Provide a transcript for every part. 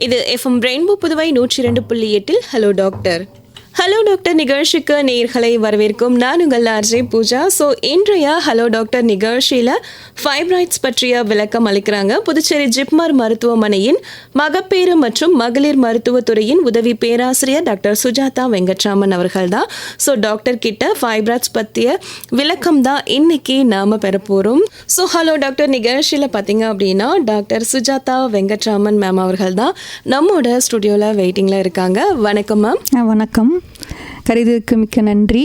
இது FM rainbow Puduvai 102.8 hello doctor. Hello doctor நிகழ்ச்சிக்கு நேயர்களை வரவேற்கும் நான் உங்கள் ஆர்ஜே பூஜா. ஸோ இன்றைய ஹலோ டாக்டர் நிகழ்ச்சியில் ஃபைப்ராய்ட்ஸ் பற்றிய விளக்கம் அளிக்கிறாங்க புதுச்சேரி ஜிப்மர் மருத்துவமனையின் மகப்பேறு மற்றும் மகளிர் மருத்துவத்துறையின் உதவி பேராசிரியர் டாக்டர் சுஜாதா வெங்கட்ராமன் அவர்கள் தான். ஸோ டாக்டர் கிட்ட ஃபைப்ராய்ட்ஸ் பற்றிய விளக்கம் தான் இன்னைக்கு நாம் பெற போகிறோம். ஸோ ஹலோ டாக்டர் நிகழ்ச்சியில் பார்த்தீங்க அப்படின்னா டாக்டர் சுஜாதா வெங்கட்ராமன் மேம் அவர்கள் தான் நம்மோட ஸ்டுடியோவில் வெயிட்டிங்கில் இருக்காங்க. வணக்கம் மேம். வணக்கம், கருதுக்கு மிக்க நன்றி.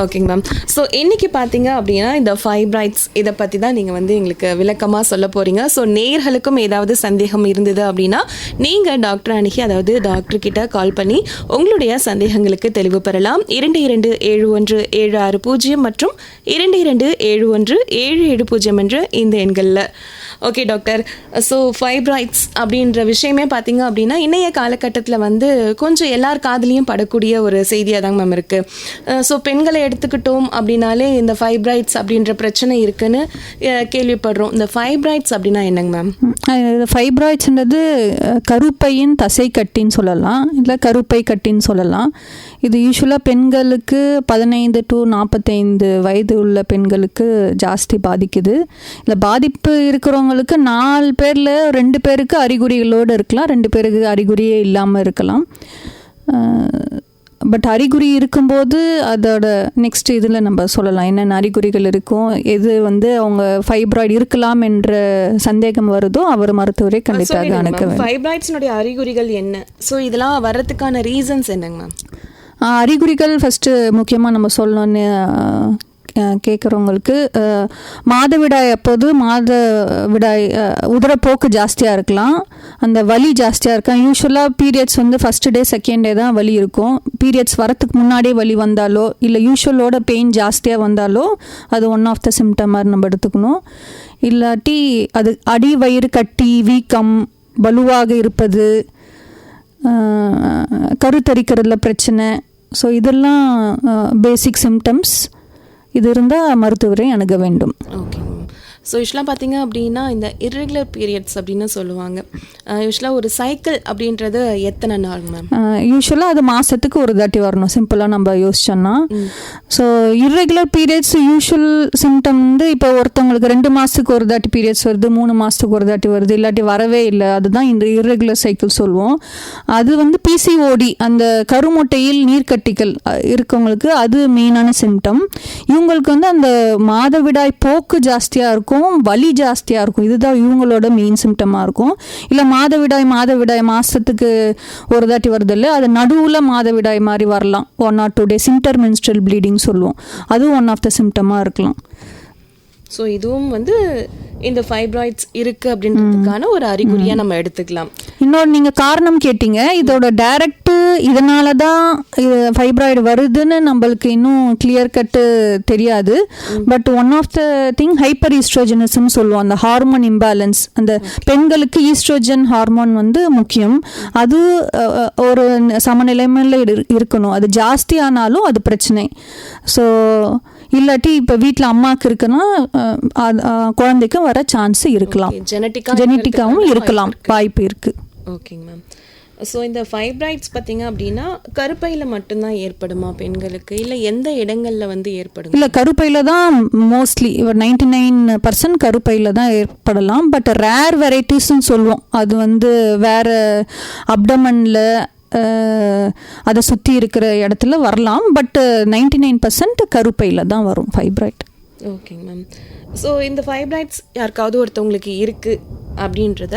ஓகேங்க மேம். ஸோ இன்றைக்கி பார்த்தீங்க அப்படின்னா இந்த ஃபைப்ராய்ட்ஸ் இதை பற்றி தான் நீங்கள் எங்களுக்கு விளக்கமாக சொல்ல போகிறீங்க. ஸோ நேயர்களுக்கும் ஏதாவது சந்தேகம் இருந்தது அப்படின்னா நீங்கள் டாக்டர் அணுகி, அதாவது டாக்டர்கிட்ட கால் பண்ணி உங்களுடைய சந்தேகங்களுக்கு தெளிவு பெறலாம். 227176 மற்றும் 227177 என்ற இந்த எண்களில். ஓகே டாக்டர், ஸோ ஃபைப்ராய்ட்ஸ் அப்படின்ற விஷயமே பார்த்தீங்க அப்படின்னா இன்றைய காலகட்டத்தில் கொஞ்சம் எல்லார் காதலையும் படக்கூடிய ஒரு செய்தியாக தாங்க மேம் இருக்குது. ஸோ பெண்களை எடுத்துக்கிட்டோம் அப்படின்னாலே இந்த ஃபைப்ராய்ட்ஸ் அப்படின்ற பிரச்சனை இருக்குன்னு கேள்விப்படுறோம். இந்த ஃபைப்ராய்ட்ஸ் அப்படின்னா என்னங்க மேம்? ஃபைப்ராய்ட்ஸ்ன்றது கருப்பையின் தசை கட்டின்னு சொல்லலாம், இல்லை கருப்பை கட்டின்னு சொல்லலாம். இது யூஸ்வலாக பெண்களுக்கு 15 to 45 வயது உள்ள பெண்களுக்கு ஜாஸ்தி பாதிக்குது. இந்த பாதிப்பு இருக்கிறவங்களுக்கு 4 பேரில் 2 பேருக்கு அறிகுறிகளோடு இருக்கலாம், 2 பேருக்கு அறிகுறியே இல்லாமல் இருக்கலாம். பட் அறிகுறி இருக்கும்போது அதோட நெக்ஸ்ட் இதில் நம்ம சொல்லலாம் என்னென்ன அறிகுறிகள் இருக்கும், எது அவங்க ஃபைப்ராய்டு இருக்கலாம் என்ற சந்தேகம் வருதோ அவர் மருத்துவரை கண்டிப்பாக அணுக வேண்டும். ஃபைப்ராய்ட்ஸ்னுடைய அறிகுறிகள் என்ன? ஸோ இதெல்லாம் வர்றதுக்கான ரீசன்ஸ் என்னங்க மேம்? அறிகுறிகள் ஃபஸ்ட்டு முக்கியமாக நம்ம சொல்லணும்னு கேட்குறவங்களுக்கு, மாதவிடாய் அப்போது மாதவிடாய் உதரப்போக்கு ஜாஸ்தியாக இருக்கலாம், அந்த வலி ஜாஸ்தியாக இருக்கலாம். யூஸ்வலாக periods first day second day தான் வலி இருக்கும். பீரியட்ஸ் வரத்துக்கு முன்னாடியே வலி வந்தாலோ இல்லை யூஸ்வலோட பெயின் ஜாஸ்தியாக வந்தாலோ அது ஒன் ஆஃப் த சிம்டமாக நம்ம எடுத்துக்கணும். இல்லாட்டி அது அடி வயிறு கட்டி, வீக்கம், வலுவாக இருப்பது, கருத்தரிக்கிறதுல பிரச்சனை, ஸோ இதெல்லாம் பேசிக் சிம்டம்ஸ். இது இருந்தால் மருத்துவரை அணுக வேண்டும். ஓகே. ஸோ யூஸ்வலாக பார்த்தீங்க அப்படின்னா இந்த இர்ரெகுலர் பீரியட்ஸ் அப்படின்னு சொல்லுவாங்க. யூஸ்வலாக ஒரு சைக்கிள் அப்படின்றது எத்தனை நாள் மேம்? யூஸ்வலாக அது மாதத்துக்கு ஒரு தாட்டி வரணும், சிம்பிளாக நம்ம யோசிச்சோன்னா. So irregular periods usual symptom இப்போ ஒருத்தவங்களுக்கு 2 மாதத்துக்கு ஒரு தாட்டி பீரியட்ஸ் வருது, 3 மாதத்துக்கு ஒரு தாட்டி வருது, இல்லாட்டி வரவே இல்லை, அதுதான் இந்த இர்ரெகுலர் சைக்கிள் சொல்லுவோம். அது பிசிஓடி, அந்த கருமுட்டையில் நீர்க்கட்டிகள் இருக்கவங்களுக்கு அது மெயினான சிம்டம். இவங்களுக்கு அந்த மாதவிடாய் போக்கு ஜாஸ்தியாக இருக்கும், வலி ஜாஸ்தியாக இருக்கும், இதுதான் இவங்களோட மெயின் சிம்டமாக இருக்கும். இல்லை மாதவிடாய் மாதத்துக்கு ஒரு தாட்டி வருது இல்லை, அது நடுவில் மாதவிடாய் மாதிரி வரலாம், 1 or 2 days இன்டர்மென்ஸ்ட்ரல் ப்ளீடிங் சொல்லுவோம், அதுவும் ஒன் ஆஃப் த சிம்டமாக இருக்கலாம். ஸோ இதுவும் இந்த ஃபைப்ராய்ட்ஸ் இருக்குது அப்படின்றதுக்கான ஒரு அறிகுறியாக நம்ம எடுத்துக்கலாம். இன்னொரு நீங்கள் காரணம் கேட்டீங்க, இதோட டைரக்ட் இதனால தான் ஃபைப்ராய்டு வருதுன்னு நம்மளுக்கு இன்னும் கிளியர் கட்டு தெரியாது. But one of the thing hyperestrogenism சொல்லுவோம், அந்த ஹார்மோன் இம்பேலன்ஸ். அந்த பெண்களுக்கு ஈஸ்ட்ரோஜன் ஹார்மோன் முக்கியம், அது ஒரு சமநிலைமையில் இருக்கணும். அது ஜாஸ்தி ஆனாலும் அது பிரச்சனை. ஸோ இல்லாட்டி இப்போ வீட்டில் அம்மாவுக்கு இருக்குன்னா குழந்தைக்கும் வர சான்ஸ் இருக்கலாம், ஜெனட்டிக்காவும் இருக்கலாம், வாய்ப்பு இருக்குது. ஓகேங்க மேம். ஸோ இந்த ஃபைப்ராய்ட்ஸ் பார்த்தீங்க அப்படின்னா கருப்பையில் மட்டும்தான் ஏற்படுமா பெண்களுக்கு, இல்லை எந்த இடங்களில் ஏற்படும்? இல்லை, கருப்பையில் தான் மோஸ்ட்லி 99% கருப்பையில் தான் ஏற்படலாம். பட் ரேர் வெரைட்டிஸ்ன்னு சொல்லுவோம், அது வேறு அப்டமனில் அதை சுற்றி இருக்கிற இடத்துல வரலாம். பட் 99% கருப்பையில் தான் வரும் ஃபைப்ராய்ட். ஓகேங்க மேம். ஸோ இந்த ஃபைப்ராய்ட்ஸ் யாருக்காவது ஒருத்தவங்களுக்கு இருக்குது அப்படின்றத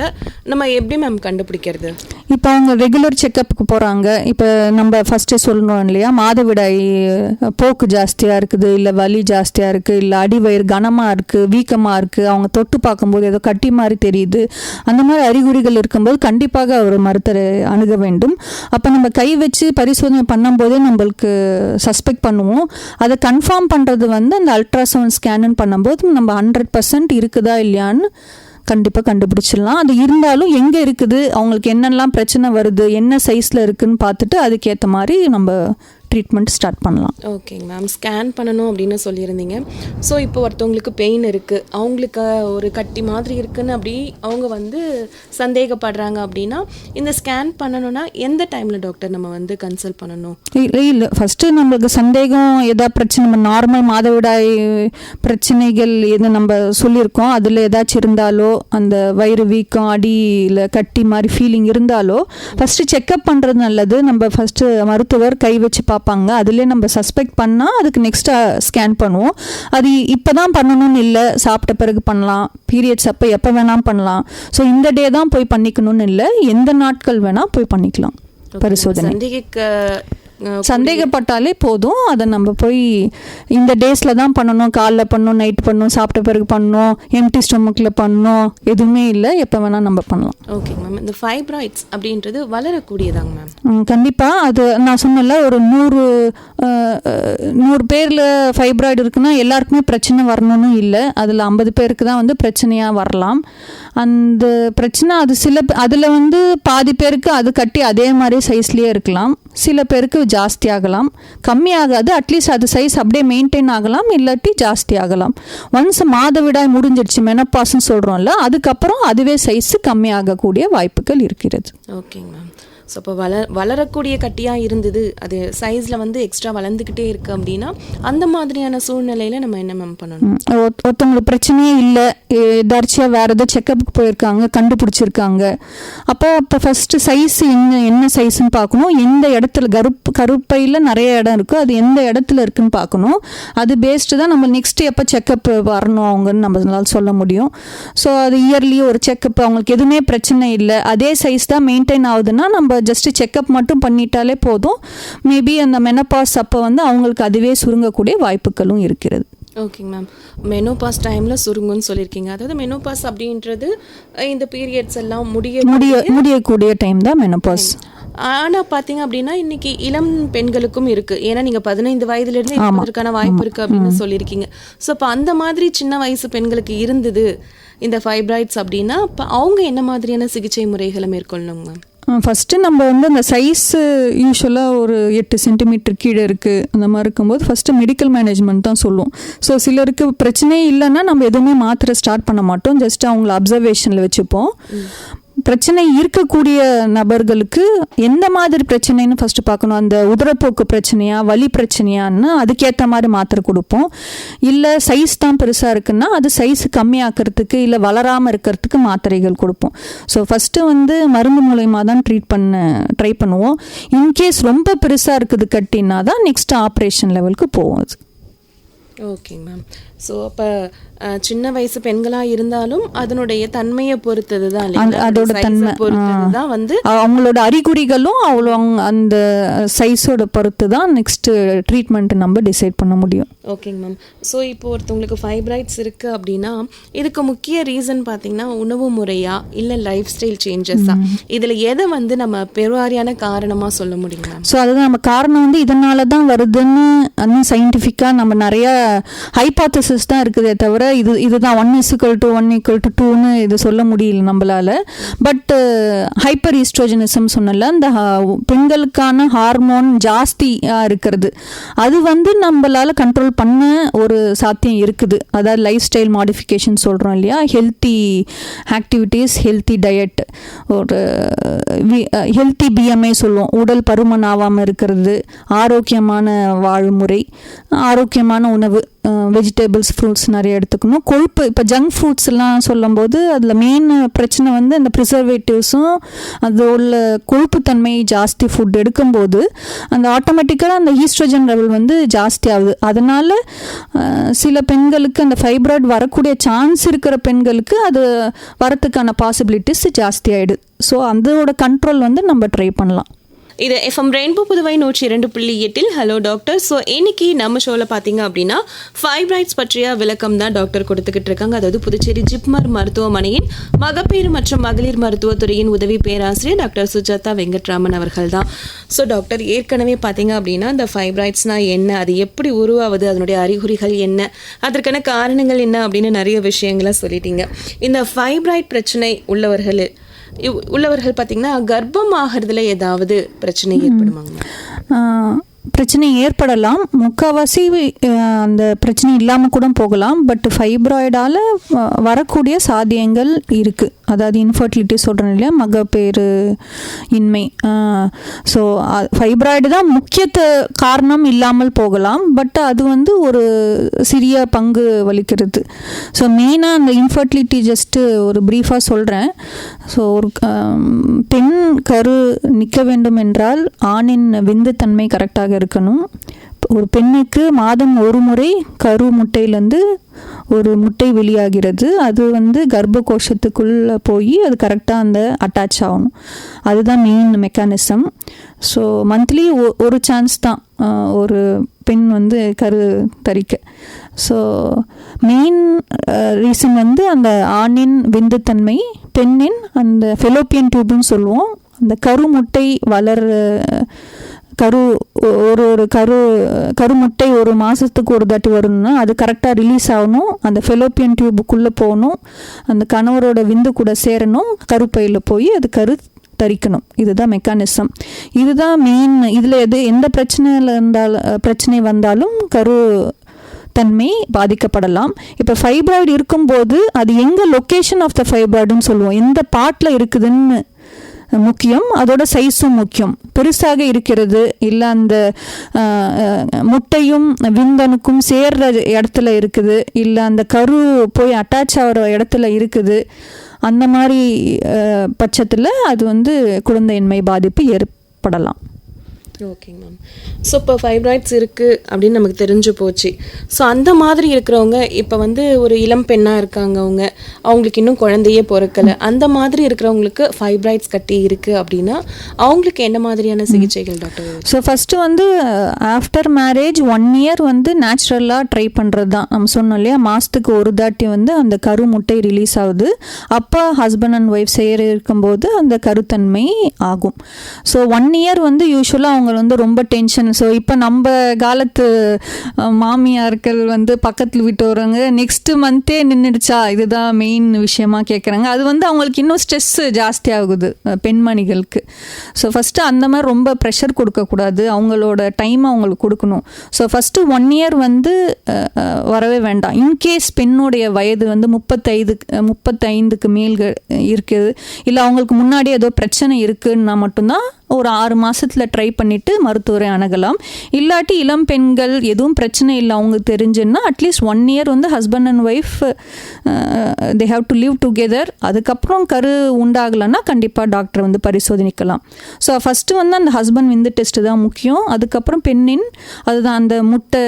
நம்ம எப்படி மேம் கண்டுபிடிக்கிறது? இப்போ அவங்க ரெகுலர் செக்கப்புக்கு போகிறாங்க. இப்போ நம்ம ஃபஸ்ட்டே சொல்லணும் இல்லையா, மாதவிடாய் போக்கு ஜாஸ்தியாக இருக்குது, இல்லை வலி ஜாஸ்தியாக இருக்குது, இல்லை அடிவயிறு கனமாக இருக்குது, வீக்கமாக இருக்குது, அவங்க தொட்டு பார்க்கும்போது ஏதோ கட்டி மாதிரி தெரியுது, அந்த மாதிரி அறிகுறிகள் இருக்கும்போது கண்டிப்பாக அவர் மருத்துவரை அணுக வேண்டும். அப்போ நம்ம கை வச்சு பரிசோதனை பண்ணும்போதே நம்மளுக்கு சஸ்பெக்ட் பண்ணுவோம். அதை கன்ஃபார்ம் பண்ணுறது அந்த அல்ட்ராசவுண்ட் ஸ்கேனு பண்ணும்போது நம்ம 100% இருக்குதா இல்லையான்னு கண்டிப்பாக கண்டுபிடிச்சிடலாம். அது இருந்தாலும் எங்கே இருக்குது, அவங்களுக்கு என்னெல்லாம் பிரச்சனை வருது, என்ன சைஸில் இருக்குதுன்னு பார்த்துட்டு அதுக்கேற்ற மாதிரி நம்ம ட்ரீட்மெண்ட் ஸ்டார்ட் பண்ணலாம். ஓகேங்க மேம். ஸ்கேன் பண்ணணும் அப்படின்னு சொல்லியிருந்தீங்க. ஸோ இப்போ ஒருத்தவங்களுக்கு பெயின் இருக்குது, அவங்களுக்கு ஒரு கட்டி மாதிரி இருக்குன்னு அப்படி அவங்க வந்து சந்தேகப்படுறாங்க அப்படின்னா இந்த ஸ்கேன் பண்ணணும்னா எந்த டைமில் டாக்டர் நம்ம வந்து கன்சல்ட் பண்ணணும்? இல்லை, ஃபஸ்ட்டு நம்மளுக்கு சந்தேகம் எதாவது பிரச்சனை, நம்ம நார்மல் மாதவிடாய் பிரச்சனைகள் எது நம்ம சொல்லியிருக்கோம், அதில் ஏதாச்சும் இருந்தாலோ, அந்த வயிறு வீக்கம், அடியில் கட்டி மாதிரி ஃபீலிங் இருந்தாலோ ஃபஸ்ட்டு செக்கப் பண்ணுறது நல்லது. நம்ம ஃபஸ்ட்டு மருத்துவர் கை வச்சு பார்ப்பாங்க, அதிலே நம்ம சஸ்பெக்ட் பண்ணால் அதுக்கு நெக்ஸ்ட்டாக ஸ்கேன் பண்ணுவோம். அது இப்போ தான் பண்ணணும்னு இல்லை, சாப்பிட்ட பிறகு பண்ணலாம், பீரியட்ஸ் அப்போ எப்போ வேணால் பண்ணலாம். ஸோ இந்த டே தான் போய் பண்ணிக்கணும்னு இல்லை, எந்த நாட்கள் வேணால் போய் பண்ணிக்கலாம் பரிசோதனை. சந்தேகப்பட்டாலே போதும், அதை நம்ம போய் இந்த டேஸில் தான் பண்ணணும், காலைல பண்ணணும், நைட் பண்ணணும், சாப்பிட்ட பிறகு பண்ணணும், எம்டி ஸ்டொமக்கில் பண்ணணும், எதுவுமே இல்லை, எப்போ வேணால் நம்ம பண்ணலாம். Okay ma'am. இந்த ஃபைப்ராய்ட்ஸ் அப்படின்றது வளரக்கூடியதாங்க மேம்? கண்டிப்பாக. அது நான் சொன்னல, ஒரு 100 பேரில் ஃபைப்ராய்டு இருக்குன்னா எல்லாருக்குமே பிரச்சனை வரணும்னு இல்லை, அதில் 50 பேருக்கு தான் வந்து பிரச்சனையாக வரலாம். அந்த பிரச்சனை அது அதில் வந்து பாதி பேருக்கு அது கட்டி அதே மாதிரி சைஸ்லேயே இருக்கலாம், சில பேருக்கு ஜாஸ்தி ஆகலாம், கம்மி ஆகாது. அட்லீஸ்ட் அது சைஸ் அப்படியே மெயின்டைன் ஆகலாம், இல்லாட்டி ஜாஸ்தி ஆகலாம். ஒன்ஸ் மாதவிடாய் முடிஞ்சிடுச்சு, மெனப்பாஸ்ன்னு சொல்கிறோம்ல, அதுக்கப்புறம் அதுவே சைஸ் கம்மி ஆகக்கூடிய வாய்ப்புகள் இருக்கிறது. ஓகேங்க மேம். ஸோ இப்போ வளரக்கூடிய கட்டியாக இருந்தது, அது சைஸில் வந்து எக்ஸ்ட்ரா வளர்ந்துக்கிட்டே இருக்குது அப்படின்னா அந்த மாதிரியான சூழ்நிலையில் நம்ம என்ன மேம் பண்ணணும்? ஒருத்தவங்களுக்கு பிரச்சனையே இல்லை, எதாச்சியாக வேறு ஏதோ செக்கப்புக்கு போயிருக்காங்க, கண்டுபிடிச்சிருக்காங்க, அப்போ ஃபஸ்ட்டு சைஸ் என்ன சைஸ்ன்னு பார்க்கணும். எந்த இடத்துல கருப்பையில் நிறைய இடம் இருக்குது, அது எந்த இடத்துல இருக்குன்னு பார்க்கணும். அது பேஸ்டு தான் நம்ம நெக்ஸ்ட் எப்போ செக்கப் வரணும் அவங்கன்னு நம்மளால் சொல்ல முடியும். ஸோ அது இயர்லி ஒரு செக்கப், அவங்களுக்கு எதுவுமே பிரச்சனை இல்லை, அதே சைஸ் தான் மெயின்டைன் ஆகுதுன்னா நம்ம ஜஸ்ட் செக்கப் மட்டும் பண்ணிட்டாலே போதும். மேபி அந்த மெனோபாஸ் அப்போ வந்து அவங்களுக்கு அதுவே சுருங்கக்கூடிய வாய்ப்புகளும் இருக்கிறது. ஓகேங்க மேம். மெனோபாஸ் டைமில் சுருங்குன்னு சொல்லியிருக்கீங்க. அதாவது மெனோபாஸ் அப்படின்றது இந்த பீரியட்ஸ் எல்லாம் முடியக்கூடிய டைம் தான் மெனோபாஸ். ஆனால் பார்த்தீங்க அப்படின்னா இன்னைக்கு இளம் பெண்களுக்கும் இருக்குது, ஏன்னா நீங்கள் 15 வயதுலேருந்து அதற்கான வாய்ப்பு இருக்குது அப்படின்னு சொல்லியிருக்கீங்க. ஸோ இப்போ அந்த மாதிரி சின்ன வயசு பெண்களுக்கு இருந்தது இந்த ஃபைப்ராய்ட்ஸ் அப்படின்னா இப்போ அவங்க என்ன மாதிரியான சிகிச்சை முறைகளை மேற்கொள்ளணும் மேம்? ஃபஸ்ட்டு நம்ம வந்து அந்த சைஸு யூஸ்வலாக ஒரு 8 சென்டிமீட்டர் கீழே இருக்குது, அந்த மாதிரி இருக்கும்போது ஃபஸ்ட்டு மெடிக்கல் மேனேஜ்மெண்ட் தான் சொல்லுவோம். ஸோ சிலருக்கு பிரச்சனையே இல்லைன்னா நம்ம எதுவுமே மாத்திரை ஸ்டார்ட் பண்ண மாட்டோம், ஜஸ்ட் அவங்கள அப்சர்வேஷனில் வச்சுப்போம். பிரச்சனை இருக்கக்கூடிய நபர்களுக்கு எந்த மாதிரி பிரச்சனைன்னு ஃபஸ்ட்டு பார்க்கணும். அந்த உதரப்போக்கு பிரச்சனையா, வலி பிரச்சனையான்னு அதுக்கேற்ற மாதிரி மாத்திரை கொடுப்போம். இல்லை சைஸ் தான் பெருசாக இருக்குன்னா அது சைஸ் கம்மியாக்கிறதுக்கு இல்லை வளராமல் இருக்கிறதுக்கு மாத்திரைகள் கொடுப்போம். ஸோ ஃபஸ்ட்டு வந்து மருந்து மூலயமா தான் ட்ரை பண்ணுவோம். இன்கேஸ் ரொம்ப பெருசாக இருக்குது கட்டின்னா தான் நெக்ஸ்ட் ஆப்ரேஷன் லெவலுக்கு போவோம். அது ஓகேங்க மேம். ஸோ அப்போ சின்ன வயசு பெண்களாக இருந்தாலும் அதனுடைய தன்மையை பொறுத்தது தான், அதோட தன்மை பொறுத்தது தான் வந்து அவங்களோட அறிகுறிகளும் அவ்வளோ அந்த சைஸோட பொறுத்து தான் நெக்ஸ்ட் ட்ரீட்மெண்ட் நம்ம டிசைட் பண்ண முடியும். ஓகேங்க மேம். ஸோ இப்போ ஒருத்தவங்களுக்கு ஃபைப்ராய்ட்ஸ் இருக்குது அப்படின்னா இதுக்கு முக்கிய ரீசன் பார்த்தீங்கன்னா உணவு முறையா இல்லை லைஃப் ஸ்டைல் சேஞ்சஸா, இதில் எதை வந்து நம்ம பெருவாரியான காரணமாக சொல்ல முடியும் மேம்? ஸோ அதுதான் நம்ம காரணம் வந்து இதனால தான் வருதுன்னு இன்னும் சயின்டிஃபிக்காக நம்ம நிறைய ஹைபாத்தசிஸ் தான் இருக்குதே தவிர இதுதான் 1:1:2ன்னு இது சொல்ல முடியல நம்மளால. பட் ஹைப்பர் ஈஸ்ட்ரோஜனிசம் சொன்னல, அந்த பெண்களுக்கான ஹார்மோன் ஜாஸ்தியாக இருக்கிறது, அது வந்து நம்மளால கண்ட்ரோல் பண்ண ஒரு சாத்தியம் இருக்குது. அதாவது லைஃப் ஸ்டைல் மாடிஃபிகேஷன் சொல்கிறோம் இல்லையா, ஹெல்த்தி ஆக்டிவிட்டீஸ், ஹெல்த்தி டயட், ஒரு ஹெல்த்தி பிஎம்ஐ சொல்லுவோம், உடல் பருமன் ஆகாமல் இருக்கிறது, ஆரோக்கியமான வாழ்முறை, ஆரோக்கியமான உணவு, வெஜிடபிள்ஸ், ஃப்ரூட்ஸ் நிறைய எடுத்துக்கணும். கொழுப்பு, இப்போ ஜங்க் ஃபுட்ஸ்லாம் சொல்லும்போது அதில் மெயின் பிரச்சனை வந்து அந்த ப்ரிசர்வேட்டிவ்ஸும் அது உள்ள கொழுப்புத்தன்மை ஜாஸ்தி ஃபுட் எடுக்கும்போது அந்த ஆட்டோமேட்டிக்காக அந்த ஈஸ்ட்ரோஜன் லெவல் வந்து ஜாஸ்தி ஆகுது. அதனால் சில பெண்களுக்கு அந்த ஃபைப்ராய்டு வரக்கூடிய சான்ஸ் இருக்கிற பெண்களுக்கு அது வரத்துக்கான பாசிபிலிட்டிஸ் ஜாஸ்தி ஆகிடுது. ஸோ அதோட கண்ட்ரோல் வந்து நம்ம ட்ரை பண்ணலாம். இது FM rainbow Puduvai 102.8 hello doctor. So இன்னைக்கு நம்ம ஷோவில் பார்த்தீங்க அப்படின்னா ஃபைப்ராய்ட்ஸ் பற்றிய விளக்கம் தான் டாக்டர் கொடுத்துக்கிட்டு இருக்காங்க. அதாவது புதுச்சேரி ஜிப்மர் மருத்துவமனையின் மகப்பேறு மற்றும் மகளிர் மருத்துவத்துறையின் உதவி பேராசிரியர் டாக்டர் சுஜாதா வெங்கட்ராமன் அவர்கள் தான். ஸோ டாக்டர், ஏற்கனவே பார்த்தீங்க அப்படின்னா இந்த ஃபைப்ராய்ட்ஸ்னால் என்ன, அது எப்படி உருவாகுது, அதனுடைய அறிகுறிகள் என்ன, அதற்கான காரணங்கள் என்ன அப்படின்னு நிறைய விஷயங்களை சொல்லிட்டீங்க. இந்த ஃபைப்ராய்ட் பிரச்சனை உள்ளவர்கள் பார்த்தீங்கன்னா கர்ப்பம் ஆகிறதுல ஏதாவது பிரச்சனை ஏற்படுமாங்க? பிரச்சனை ஏற்படலாம். முக்கால்வாசி அந்த பிரச்சனை இல்லாமல் கூட போகலாம். பட் ஃபைப்ராய்டால் வரக்கூடிய சாத்தியங்கள் இருக்குது. அதாவது இன்ஃபர்டிலிட்டி சொல்கிறேன் இல்லையா, மகப்பேறு இன்மை. ஸோ ஃபைப்ராய்டு தான் முக்கிய காரணம் இல்லாமல் போகலாம். பட் அது வந்து ஒரு சிறிய பங்கு வகிக்கிறது. ஸோ மெயினாக அந்த இன்ஃபர்டிலிட்டி ஜஸ்ட்டு ஒரு ப்ரீஃபாக சொல்கிறேன். ஸோ ஒரு பெண் கரு நிற்க வேண்டும் என்றால் ஆணின் விந்துத்தன்மை கரெக்டாக இருக்கணும். ஒரு பெண்ணுக்கு மாதம் ஒரு முறை கரு முட்டையிலேருந்து ஒரு முட்டை வெளியாகிறது. அது வந்து கர்ப்ப கோஷத்துக்குள்ளே போய் அது கரெக்டாக அந்த அட்டாச் ஆகணும். அதுதான் மெயின் மெக்கானிசம். ஸோ மந்த்லி ஒரு சான்ஸ் தான் ஒரு பெண் வந்து கரு தரிக்க. ஸோ மெயின் ரீசன் வந்து அந்த ஆணின் விந்துத்தன்மை, பெண்ணின் அந்த ஃபெலோப்பியன் டியூப்னு சொல்லுவோம். அந்த கரு முட்டை கருமுட்டை ஒரு மாதத்துக்கு ஒரு தாட்டி வரணும்னா அது கரெக்டாக ரிலீஸ் ஆகணும். அந்த ஃபெலோப்பியன் டியூபுக்குள்ளே போகணும். அந்த கணவரோட விந்து கூட சேரணும். கருப்பையில் போய் அது கரு தரிக்கணும். இதுதான் மெக்கானிசம். இதுதான் மெயின். இதில் எந்த பிரச்சனை வந்தாலும் கரு தன்மை பாதிக்கப்படலாம். இப்போ ஃபைப்ராய்டு இருக்கும்போது அது எங்கே லொக்கேஷன் ஆஃப் த ஃபைப்ராய்டுன்னு சொல்லுவோம். எந்த பார்ட்டில் இருக்குதுன்னு முக்கியம். அதோட சைஸும் முக்கியம். பெருசாக இருக்கிறது இல்லை அந்த முட்டையும் விந்தணுக்கும் சேர்ற இடத்துல இருக்குது, இல்லை அந்த கரு போய் அட்டாச் ஆகிற இடத்துல இருக்குது, அந்த மாதிரி பட்சத்தில் அது வந்து குழந்தையின்மை பாதிப்பு ஏற்படலாம். ஓகேங்க மேம். ஸோ இப்போ ஃபைப்ராய்ட்ஸ் இருக்குது அப்படின்னு நமக்கு தெரிஞ்சு போச்சு. ஸோ அந்த மாதிரி இருக்கிறவங்க இப்போ வந்து ஒரு இளம் பெண்ணாக இருக்காங்க, அவங்களுக்கு இன்னும் குழந்தையே பிறக்கலை, அந்த மாதிரி இருக்கிறவங்களுக்கு ஃபைப்ராய்ட்ஸ் கட்டி இருக்குது அப்படின்னா அவங்களுக்கு என்ன மாதிரியான சிகிச்சைகள் டாக்டர்? ஸோ ஃபஸ்ட்டு வந்து ஆஃப்டர் மேரேஜ் 1 இயர் வந்து நேச்சுரலாக ட்ரை பண்ணுறது தான். நம்ம சொன்னோம் இல்லையா, மாதத்துக்கு ஒரு தாட்டி வந்து அந்த கரு முட்டை ரிலீஸ் ஆகுது. அப்போ ஹஸ்பண்ட் அண்ட் ஒய்ஃப் இருக்கும்போது அந்த கருத்தன்மை ஆகும். ஸோ 1 இயர் வந்து யூஸ்வலாக அவங்க வந்து ரொம்ப டென்ஷன். ஸோ இப்போ நம்ம காலத்து மாமியார்கள் வந்து பக்கத்தில் விட்டு வரவங்க நெக்ஸ்ட் மந்த்தே நின்றுடுச்சா, இதுதான் மெயின் விஷயமா கேட்குறாங்க. அது வந்து அவங்களுக்கு இன்னும் ஸ்ட்ரெஸ்ஸு ஜாஸ்தி ஆகுது பெண்மணிகளுக்கு. ஸோ ஃபஸ்ட்டு அந்த மாதிரி ரொம்ப ப்ரெஷர் கொடுக்கக்கூடாது. அவங்களோட டைம் அவங்களுக்கு கொடுக்கணும். ஸோ ஃபஸ்ட்டு 1 இயர் வந்து வரவே வேண்டாம். இன்கேஸ் பெண்ணுடைய வயது வந்து 35க்கு மேல் இருக்குது, இல்லை அவங்களுக்கு முன்னாடி ஏதோ பிரச்சனை இருக்குன்னா மட்டும்தான் ஒரு 6 மாதத்தில் ட்ரை பண்ணிவிட்டு மருத்துவரை அணுகலாம். இல்லாட்டி இளம் பெண்கள் எதுவும் பிரச்சனை இல்லை அவங்க தெரிஞ்சுன்னா அட்லீஸ்ட் 1 இயர் வந்து husband and wife they have to live together. அதுக்கப்புறம் கரு உண்டாகலைன்னா கண்டிப்பாக டாக்டர் வந்து பரிசோதனைக்கலாம். ஸோ ஃபஸ்ட்டு வந்து அந்த ஹஸ்பண்ட் விந்து டெஸ்ட்டு தான் முக்கியம். அதுக்கப்புறம் பெண்ணின் அதுதான் அந்த முட்டை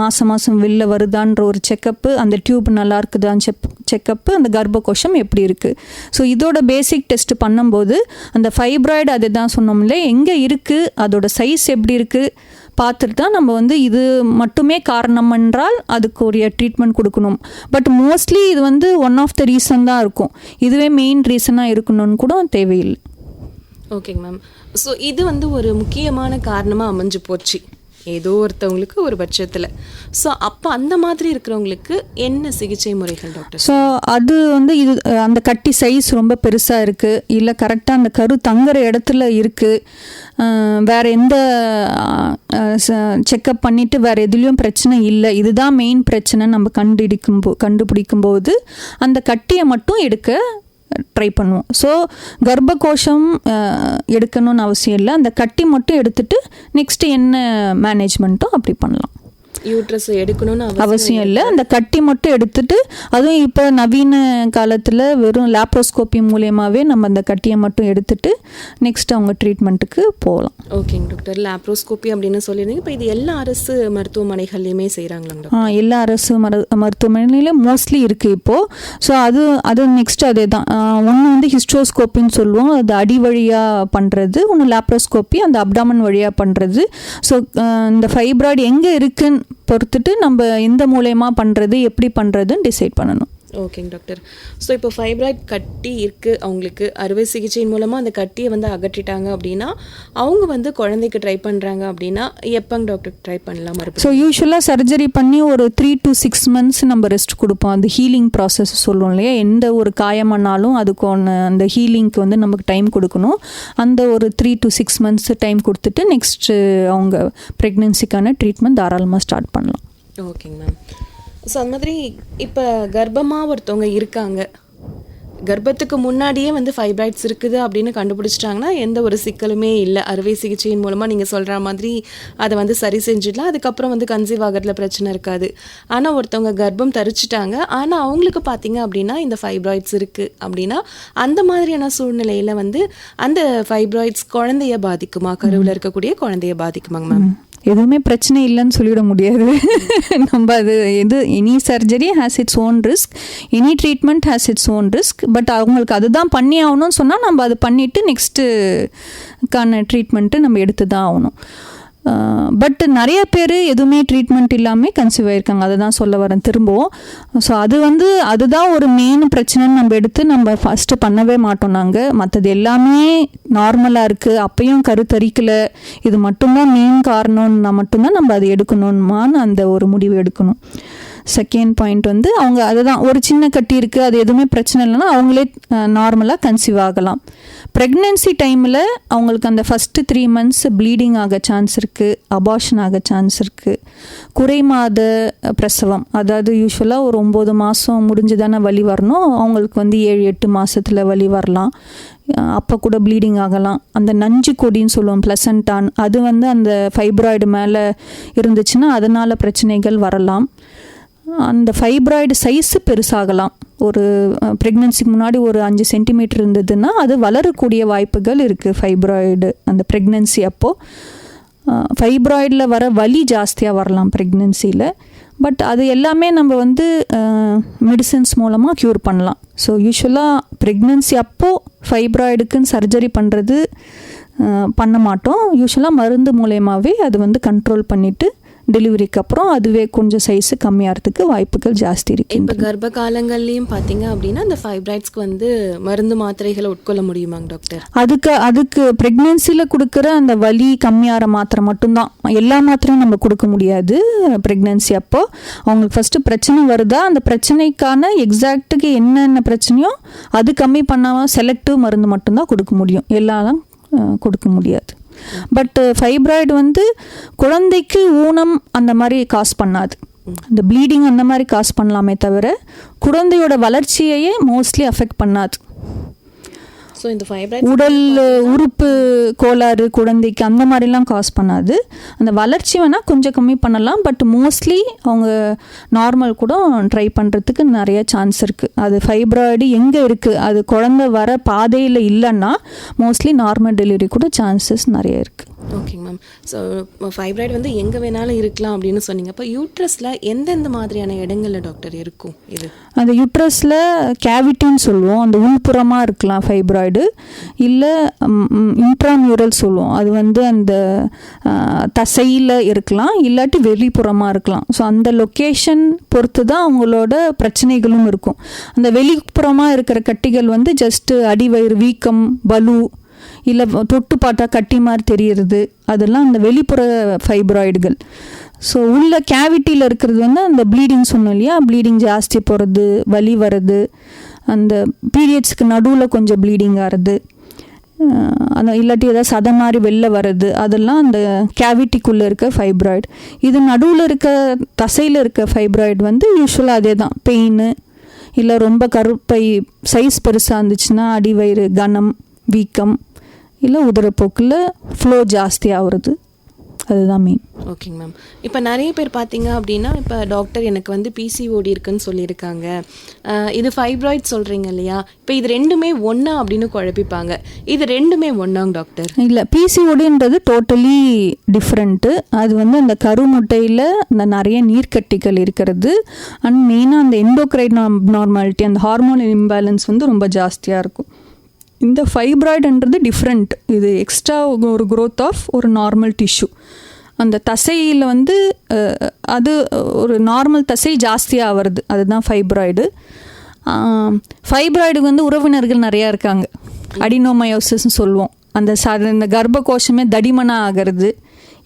மாதம் வெளில வருதான்ற ஒரு செக்கப்பு, அந்த டியூப் நல்லா இருக்குதான்னு செக்கப்பு, அந்த கர்ப்ப கோஷம் எப்படி இருக்குது. ஸோ இதோட பேசிக் டெஸ்ட் பண்ணும்போது அந்த ஃபைப்ராய்டு அது தான் சொன்னோம்ல எங்கே இருக்குது, அதோட சைஸ் எப்படி இருக்குது பார்த்துட்டு தான் நம்ம வந்து இது மட்டுமே காரணம் என்றால் அதுக்குரிய ட்ரீட்மெண்ட் கொடுக்கணும். பட் மோஸ்ட்லி இது வந்து ஒன் ஆஃப் த ரீசன் தான் இருக்கும். இதுவே மெயின் ரீசனாக இருக்கணும்னு கூட தேவையில்லை. ஓகேங்க மேம். ஸோ இது வந்து ஒரு முக்கியமான காரணமாக அமைஞ்சு போச்சு ஏதோ ஒருத்தவங்களுக்கு ஒரு பட்சத்தில். ஸோ அப்போ அந்த மாதிரி இருக்கிறவங்களுக்கு என்ன சிகிச்சை முறைகள் டாக்டர்? ஸோ அது வந்து இது அந்த கட்டி சைஸ் ரொம்ப பெருசாக இருக்குது, இல்லை கரெக்டாக அந்த கரு தங்குற இடத்துல இருக்குது, வேறு எந்த செக்கப் பண்ணிவிட்டு வேறு எதுலேயும் பிரச்சனை இல்லை, இதுதான் மெயின் பிரச்சனை நம்ம கண்டுபிடிக்கும்போது அந்த கட்டியை மட்டும் எடுக்க ட்ரை பண்ணுவோம். ஸோ கர்ப்ப கோஷம் எடுக்கணும்னு அவசியம் இல்லை, அந்த கட்டி மட்டும் எடுத்துட்டு நெக்ஸ்ட்டு என்ன மேனேஜ்மெண்ட்டோ அப்படி பண்ணலாம். யூட்ரஸ் எடுக்கணும்னு அவசியம் இல்லை, அந்த கட்டி மட்டும் எடுத்துட்டு, அதுவும் இப்போ நவீன காலத்தில் வெறும் லேப்ரோஸ்கோப்பி மூலியமாகவே நம்ம அந்த கட்டியை மட்டும் எடுத்துட்டு நெக்ஸ்ட் அவங்க ட்ரீட்மெண்ட்டுக்கு போகலாம். ஓகேங்க டாக்டர். லேப்ரோஸ்கோப்பி அப்படின்னு சொல்லியிருந்தீங்க. இப்போ இது எல்லா அரசு மருத்துவமனைகள்லையுமே செய்கிறாங்களா? எல்லா அரசு மருத்துவமனையிலும் மோஸ்ட்லி இருக்குது இப்போது. ஸோ அது நெக்ஸ்ட் அதே தான். ஒன்று வந்து ஹிஸ்ட்ரோஸ்கோப்பின்னு சொல்லுவோம், அது அடி வழியாக பண்ணுறது. ஒன்று லேப்ரோஸ்கோப்பி அந்த அப்டாமன் வழியாக பண்ணுறது. ஸோ இந்த ஃபைப்ராய்டு எங்கே இருக்குன்னு பொறுத்துட்டு நம்ம எந்த மூலயமா பண்ணுறது எப்படி பண்ணுறதுன்னு டிசைட் பண்ணணும். ஓகேங்க டாக்டர். ஸோ இப்போ ஃபைப்ராய்ட் கட்டி இருக்குது அவங்களுக்கு, அறுவை சிகிச்சையின் மூலமாக அந்த கட்டியை வந்து அகற்றிட்டாங்க அப்படின்னா அவங்க வந்து குழந்தைக்கு ட்ரை பண்ணுறாங்க அப்படின்னா எப்போங்க டாக்டர் ட்ரை பண்ணலாம் மறுபடியும்? ஸோ யூஸ்வலாக சர்ஜரி பண்ணி ஒரு 3 to 6 months நம்ம ரெஸ்ட் கொடுப்போம். அந்த ஹீலிங் ப்ராசஸ் சொல்லுவோம் இல்லையா, எந்த ஒரு காயமானாலும் அதுக்கு ஒன்று அந்த ஹீலிங்க்கு வந்து நமக்கு டைம் கொடுக்கணும். அந்த ஒரு 3 to 6 months டைம் கொடுத்துட்டு நெக்ஸ்ட்டு அவங்க ப்ரெக்னென்சிக்கான ட்ரீட்மெண்ட் தாராளமாக ஸ்டார்ட் பண்ணலாம். ஓகேங்க மேம். ஸோ அந்த மாதிரி இப்போ கர்ப்பமாக ஒருத்தவங்க இருக்காங்க, கர்ப்பத்துக்கு முன்னாடியே வந்து ஃபைப்ராய்ட்ஸ் இருக்குது அப்படின்னு கண்டுபிடிச்சிட்டாங்கன்னா எந்த ஒரு சிக்கலுமே இல்லை, அறுவை சிகிச்சையின் மூலமாக நீங்கள் சொல்கிற மாதிரி அதை வந்து சரி செஞ்சிடலாம், அதுக்கப்புறம் வந்து கன்சீவ் ஆகிறதுல பிரச்சனை இருக்காது. ஆனால் ஒருத்தவங்க கர்ப்பம் தரிச்சிட்டாங்க, ஆனால் அவங்களுக்கு பார்த்தீங்க அப்படின்னா இந்த ஃபைப்ராய்ட்ஸ் இருக்குது அப்படின்னா அந்த மாதிரியான சூழ்நிலையில் வந்து அந்த ஃபைப்ராய்ட்ஸ் குழந்தைய பாதிக்குமா, கருவில் இருக்கக்கூடிய குழந்தைய பாதிக்குமாங்க மேம்? எதுவுமே பிரச்சனை இல்லைன்னு சொல்லிவிட முடியாது. நம்ம அது any surgery has its own risk, any treatment has its own risk. But அவங்களுக்கு அதுதான் பண்ணி ஆகணும்னு சொன்னால் நம்ம அது பண்ணிவிட்டு நெக்ஸ்ட்டுக்கான ட்ரீட்மெண்ட்டு நம்ம எடுத்து தான் ஆகணும். பட் நிறைய பேர் எதுவுமே ட்ரீட்மெண்ட் இல்லாமல் கன்சீவ் ஆகிருக்காங்க, அதை தான் சொல்ல வரேன் திரும்பவும். ஸோ அதுதான் ஒரு மெயின் பிரச்சனைன்னு நம்ம எடுத்து நம்ம ஃபஸ்ட்டு பண்ணவே மாட்டோம். நாங்கள் மற்றது எல்லாமே நார்மலாக இருக்குது, அப்பையும் கருத்தரிக்கலை, இது மட்டும்தான் மெயின் காரணம்னா மட்டும்தான் நம்ம அதை எடுக்கணுமான்னு அந்த ஒரு முடிவு எடுக்கணும். செகண்ட் பாயிண்ட் வந்து அவங்க அதுதான் ஒரு சின்ன கட்டி இருக்குது, அது எதுவுமே பிரச்சனை இல்லைன்னா அவங்களே நார்மலாக கன்சீவ் ஆகலாம். ப்ரெக்னென்சி டைமில் அவங்களுக்கு அந்த ஃபஸ்ட்டு 3 months ப்ளீடிங் ஆக சான்ஸ் இருக்குது, அபார்ஷன் ஆக சான்ஸ் இருக்குது. குறைமாத பிரசவம், அதாவது யூஸ்வலாக ஒரு 9 மாதம் முடிஞ்சு தானே வலி வரணும், அவங்களுக்கு வந்து 7-8 மாதத்தில் வலி வரலாம், அப்போ கூட ப்ளீடிங் ஆகலாம். அந்த நஞ்சு கொடின்னு சொல்லுவோம் பிளசண்டான், அது வந்து அந்த ஃபைப்ராய்டு மேலே இருந்துச்சுன்னா அதனால் பிரச்சனைகள் வரலாம். அந்த ஃபைப்ராய்டு சைஸு பெருசாகலாம். ஒரு ப்ரெக்னென்சிக்கு முன்னாடி ஒரு 5 சென்டிமீட்டர் இருந்ததுன்னா அது வளரக்கூடிய வாய்ப்புகள் இருக்குது ஃபைப்ராய்டு அந்த ப்ரெக்னென்சி அப்போது. ஃபைப்ராய்டில் வர வலி ஜாஸ்தியாக வரலாம் ப்ரெக்னென்சியில். பட் அது எல்லாமே நம்ம வந்து மெடிசன்ஸ் மூலமாக க்யூர் பண்ணலாம். ஸோ யூஸ்வலாக ப்ரெக்னென்சி அப்போது ஃபைப்ராய்டுக்குன்னு சர்ஜரி பண்ணுறது பண்ண மாட்டோம். யூஸ்வலாக மருந்து மூலயமாவே அது வந்து கண்ட்ரோல் பண்ணிவிட்டு டெலிவரிக்கு அப்புறம் அதுவே கொஞ்சம் சைஸு கம்மியாகிறதுக்கு வாய்ப்புகள் ஜாஸ்தி இருக்குது. இப்போ கர்ப்ப காலங்கள்லையும் பார்த்தீங்க அப்படின்னா அந்த ஃபைப்ராய்ட்ஸ்க்கு வந்து மருந்து மாத்திரைகளை உட்கொள்ள முடியுமாங்க டாக்டர்? அதுக்கு ப்ரெக்னென்சியில் கொடுக்குற அந்த வலி கம்மியாகிற மாத்திரை மட்டும்தான், எல்லா மாத்திரையும் நம்ம கொடுக்க முடியாது. ப்ரெக்னென்சி அப்போ அவங்களுக்கு ஃபஸ்ட்டு பிரச்சனை வருதா, அந்த பிரச்சனைக்கான எக்ஸாக்ட்டுக்கு என்னென்ன பிரச்சனையோ அது கம்மி பண்ணாமல் செலக்டிவ் மருந்து மட்டும்தான் கொடுக்க முடியும், எல்லாரும் கொடுக்க முடியாது. பட் ஃபைப்ராய்டு வந்து குழந்தைக்கு ஊனம் அந்த மாதிரி காஸ் பண்ணாது, இந்த ப்ளீடிங் அந்த மாதிரி காஸ் பண்ணலாமே தவிர குழந்தையோட வளர்ச்சியையே மோஸ்ட்லி அஃபெக்ட் பண்ணாது. ஸோ இந்த ஃபைப்ராய்ட் உடல் உறுப்பு கோளாறு குழந்தைக்கு அந்த மாதிரிலாம் காஸ் பண்ணாது. அந்த வளர்ச்சி வேணால் கொஞ்சம் கம்மி பண்ணலாம், பட் மோஸ்ட்லி அவங்க நார்மல் கூட ட்ரை பண்ணுறதுக்கு நிறைய சான்ஸ் இருக்குது. அது ஃபைப்ராய்டு எங்கே இருக்குது, அது குழந்தை வர பாதையில் இல்லைன்னா மோஸ்ட்லி நார்மல் டெலிவரி கூட சான்சஸ் நிறைய இருக்குது. ஓகேங்க மேம். ஸோ ஃபைப்ராய்டு வந்து எங்கே வேணாலும் இருக்கலாம் அப்படின்னு சொன்னீங்க. அப்போ யூட்ரஸில் எந்தெந்த மாதிரியான இடங்களில் டாக்டர் இருக்கும்? இது அந்த யூட்ரஸில் கேவிட்டின்னு சொல்லுவோம், அந்த உள்புறமாக இருக்கலாம் ஃபைப்ராய்டு, இல்லை இன்ட்ராமியூரல் சொல்லுவோம், அது வந்து அந்த தசையில் இருக்கலாம், இல்லாட்டி வெளிப்புறமாக இருக்கலாம். ஸோ அந்த லொக்கேஷன் பொறுத்து தான் அவங்களோட பிரச்சனைகளும் இருக்கும். அந்த வெளிப்புறமாக இருக்கிற கட்டிகள் வந்து ஜஸ்ட்டு அடிவயிறு வீக்கம், பலு, இல்லை தொட்டு பார்த்தா கட்டி மாதிரி தெரியுறது, அதெல்லாம் அந்த வெளிப்புற ஃபைப்ராய்டுகள். ஸோ உள்ள கேவிட்டியில் இருக்கிறது வந்து அந்த ப்ளீடிங் சொன்னோம் இல்லையா, ப்ளீடிங் ஜாஸ்தி போகிறது, வலி வர்றது, அந்த பீரியட்ஸ்க்கு நடுவில் கொஞ்சம் ப்ளீடிங் ஆகிறது, அந்த இல்லாட்டி ஏதாவது சதை மாதிரி வெளில வர்றது, அதெல்லாம் அந்த கேவிட்டிக்குள்ளே இருக்க ஃபைப்ராய்டு. இது நடுவில் இருக்க தசையில் இருக்க ஃபைப்ராய்டு வந்து யூஸ்வலாக அதே தான், பெயின், இல்லை ரொம்ப கருப்பை சைஸ் பெருசாக இருந்துச்சுன்னா அடிவயிறு கனம், வீக்கம், இல்லை உதரப்போக்கில் ஃப்ளோ ஜாஸ்தி ஆகுறது, அதுதான் மெயின். ஓகேங்க மேம். இப்போ நிறைய பேர் பார்த்தீங்க அப்படின்னா இப்போ டாக்டர் எனக்கு வந்து பிசிஓடி இருக்குன்னு சொல்லியிருக்காங்க, இது ஃபைப்ராய்ட் சொல்கிறீங்க இல்லையா, இப்போ இது ரெண்டுமே ஒன்றா அப்படின்னு குழப்பிப்பாங்க. இது ரெண்டுமே ஒன்றாங்க டாக்டர்? இல்லை, பிசிஓடின்றது டோட்டலி டிஃப்ரெண்ட்டு. அது வந்து அந்த கருமுட்டையில் அந்த நிறைய நீர்க்கட்டிகள் இருக்கிறது, அண்ட் மெயினாக அந்த எண்டோக்ரைன் நார்மாலிட்டி, அந்த ஹார்மோன் இம்பேலன்ஸ் வந்து ரொம்ப ஜாஸ்தியாக இருக்கும். இந்த ஃபைப்ராய்டுன்றது டிஃப்ரெண்ட், இது எக்ஸ்ட்ரா ஒரு க்ரோத் ஆஃப் ஒரு நார்மல் டிஷ்யூ. அந்த தசையில் வந்து அது ஒரு நார்மல் தசை ஜாஸ்தியாக வருது, அதுதான் ஃபைப்ராய்டு. ஃபைப்ராய்டுக்கு வந்து உறவினர்கள் நிறையா இருக்காங்க. அடினோமயோசிஸ்ன்னு சொல்லுவோம். இந்த கர்ப்ப கோஷமே தடிமனாக ஆகிறது.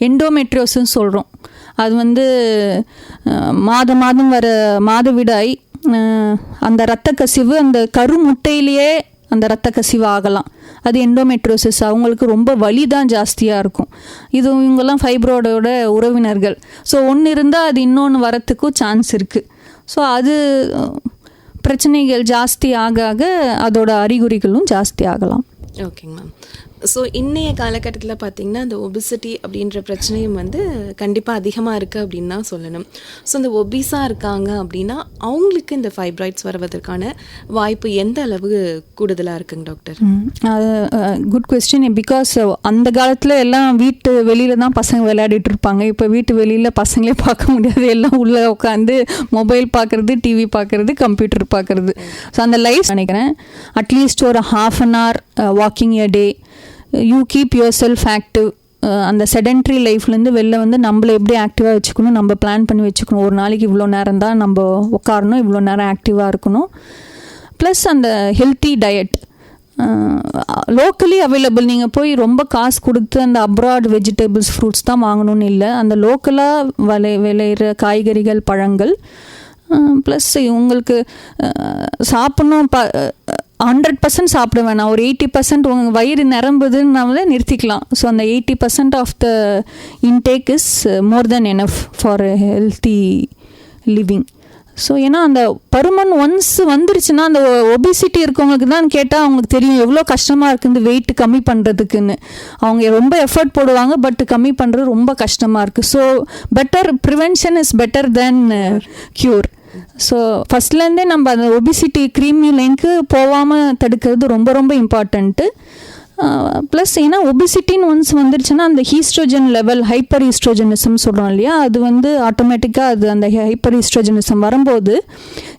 எண்டோமெட்ரியோசிஸ் சொல்கிறோம். அது வந்து மாதம் வர மாதவிடாய் அந்த இரத்த கசிவு அந்த கருமுட்டையிலேயே அந்த இரத்த கசிவு ஆகலாம். அது எண்டோமெட்ரோசிஸ். அவங்களுக்கு ரொம்ப வலி தான் ஜாஸ்தியாக இருக்கும். இது இவங்கெல்லாம் ஃபைப்ராய்டோட உறவினர்கள். ஸோ ஒன்று இருந்தால் அது இன்னொன்று வரத்துக்கும் சான்ஸ் இருக்குது. ஸோ அது பிரச்சனைகள் ஜாஸ்தி ஆக ஆக அதோட அறிகுறிகளும் ஜாஸ்தி ஆகலாம். ஓகேங்க மேம். ஸோ இன்றைய காலகட்டத்தில் பார்த்திங்கன்னா இந்த ஒபிசிட்டி அப்படின்ற பிரச்சனையும் வந்து கண்டிப்பாக அதிகமாக இருக்குது அப்படின்னு தான் சொல்லணும். ஸோ இந்த ஒபிஸாக இருக்காங்க அப்படின்னா அவங்களுக்கு இந்த ஃபைப்ராய்ட்ஸ் வருவதற்கான வாய்ப்பு எந்த அளவு கூடுதலாக இருக்குங்க டாக்டர்? Good question. பிகாஸ் அந்த காலத்தில் எல்லாம் வீட்டு வெளியில் தான் பசங்க விளையாடிட்டு இருப்பாங்க. இப்போ வீட்டு வெளியில் பசங்களே பார்க்க முடியாது. எல்லாம் உள்ளே உட்காந்து மொபைல் பார்க்குறது, டிவி பார்க்குறது, கம்ப்யூட்டர் பார்க்குறது. ஸோ அந்த லைஃப் நினைக்கிறேன் அட்லீஸ்ட் ஒரு ½ an hour walking a day, you keep your self active. அந்த செடென்ட்ரி லைஃப்லேருந்து வெளில வந்து நம்மளை எப்படி ஆக்டிவாக வச்சுக்கணும், நம்ம பிளான் பண்ணி வச்சுக்கணும். ஒரு நாளைக்கு இவ்வளோ நேரம் தான் நம்ம உட்காரணும், இவ்வளோ நேரம் ஆக்டிவாக இருக்கணும். ப்ளஸ் அந்த ஹெல்த்தி டயட் லோக்கலி அவைலபிள். நீங்கள் போய் ரொம்ப காசு கொடுத்து அந்த அப்ராட் வெஜிடபிள்ஸ் ஃப்ரூட்ஸ் தான் வாங்கணும்னு இல்லை. அந்த லோக்கலாக விளையிற காய்கறிகள், பழங்கள், ப்ளஸ் உங்களுக்கு சாப்பிட்ணும் 100% சாப்பிட வேணாம். ஒரு 80% உங்கள் வயிறு நிரம்புதுன்னால நிறுத்திக்கலாம். ஸோ அந்த 80% of the intake is more than enough for healthy living. So ஏன்னா அந்த பருமன் ஒன்ஸ் வந்துருச்சுன்னா அந்த ஒபிசிட்டி இருக்கவங்களுக்கு தான் கேட்டால் அவங்களுக்கு தெரியும் எவ்வளோ கஷ்டமாக இருக்குது வெயிட் கம்மி பண்ணுறதுக்குன்னு. அவங்க ரொம்ப எஃபர்ட் போடுவாங்க, பட் கம்மி பண்ணுறது ரொம்ப கஷ்டமாக இருக்குது. So better prevention is better than cure. So ஃபஸ்ட்லேருந்தே நம்ம அந்த ஒபிசிட்டி க்ரீமி லைனுக்கு போகாமல் தடுக்கிறது ரொம்ப ரொம்ப இம்பார்ட்டண்ட்டு. ப்ளஸ் ஏன்னா ஒபிசிட்டின்னு ஒன்ஸ் வந்துருச்சுன்னா அந்த ஹீஸ்ட்ரோஜன் லெவல், ஹைப்பர் ஈஸ்ட்ரோஜனிசம் சொல்கிறோம் இல்லையா, அது வந்து ஆட்டோமேட்டிக்காக அது அந்த ஹைப்பர் ஈஸ்ட்ரோஜனிசம் வரும்போது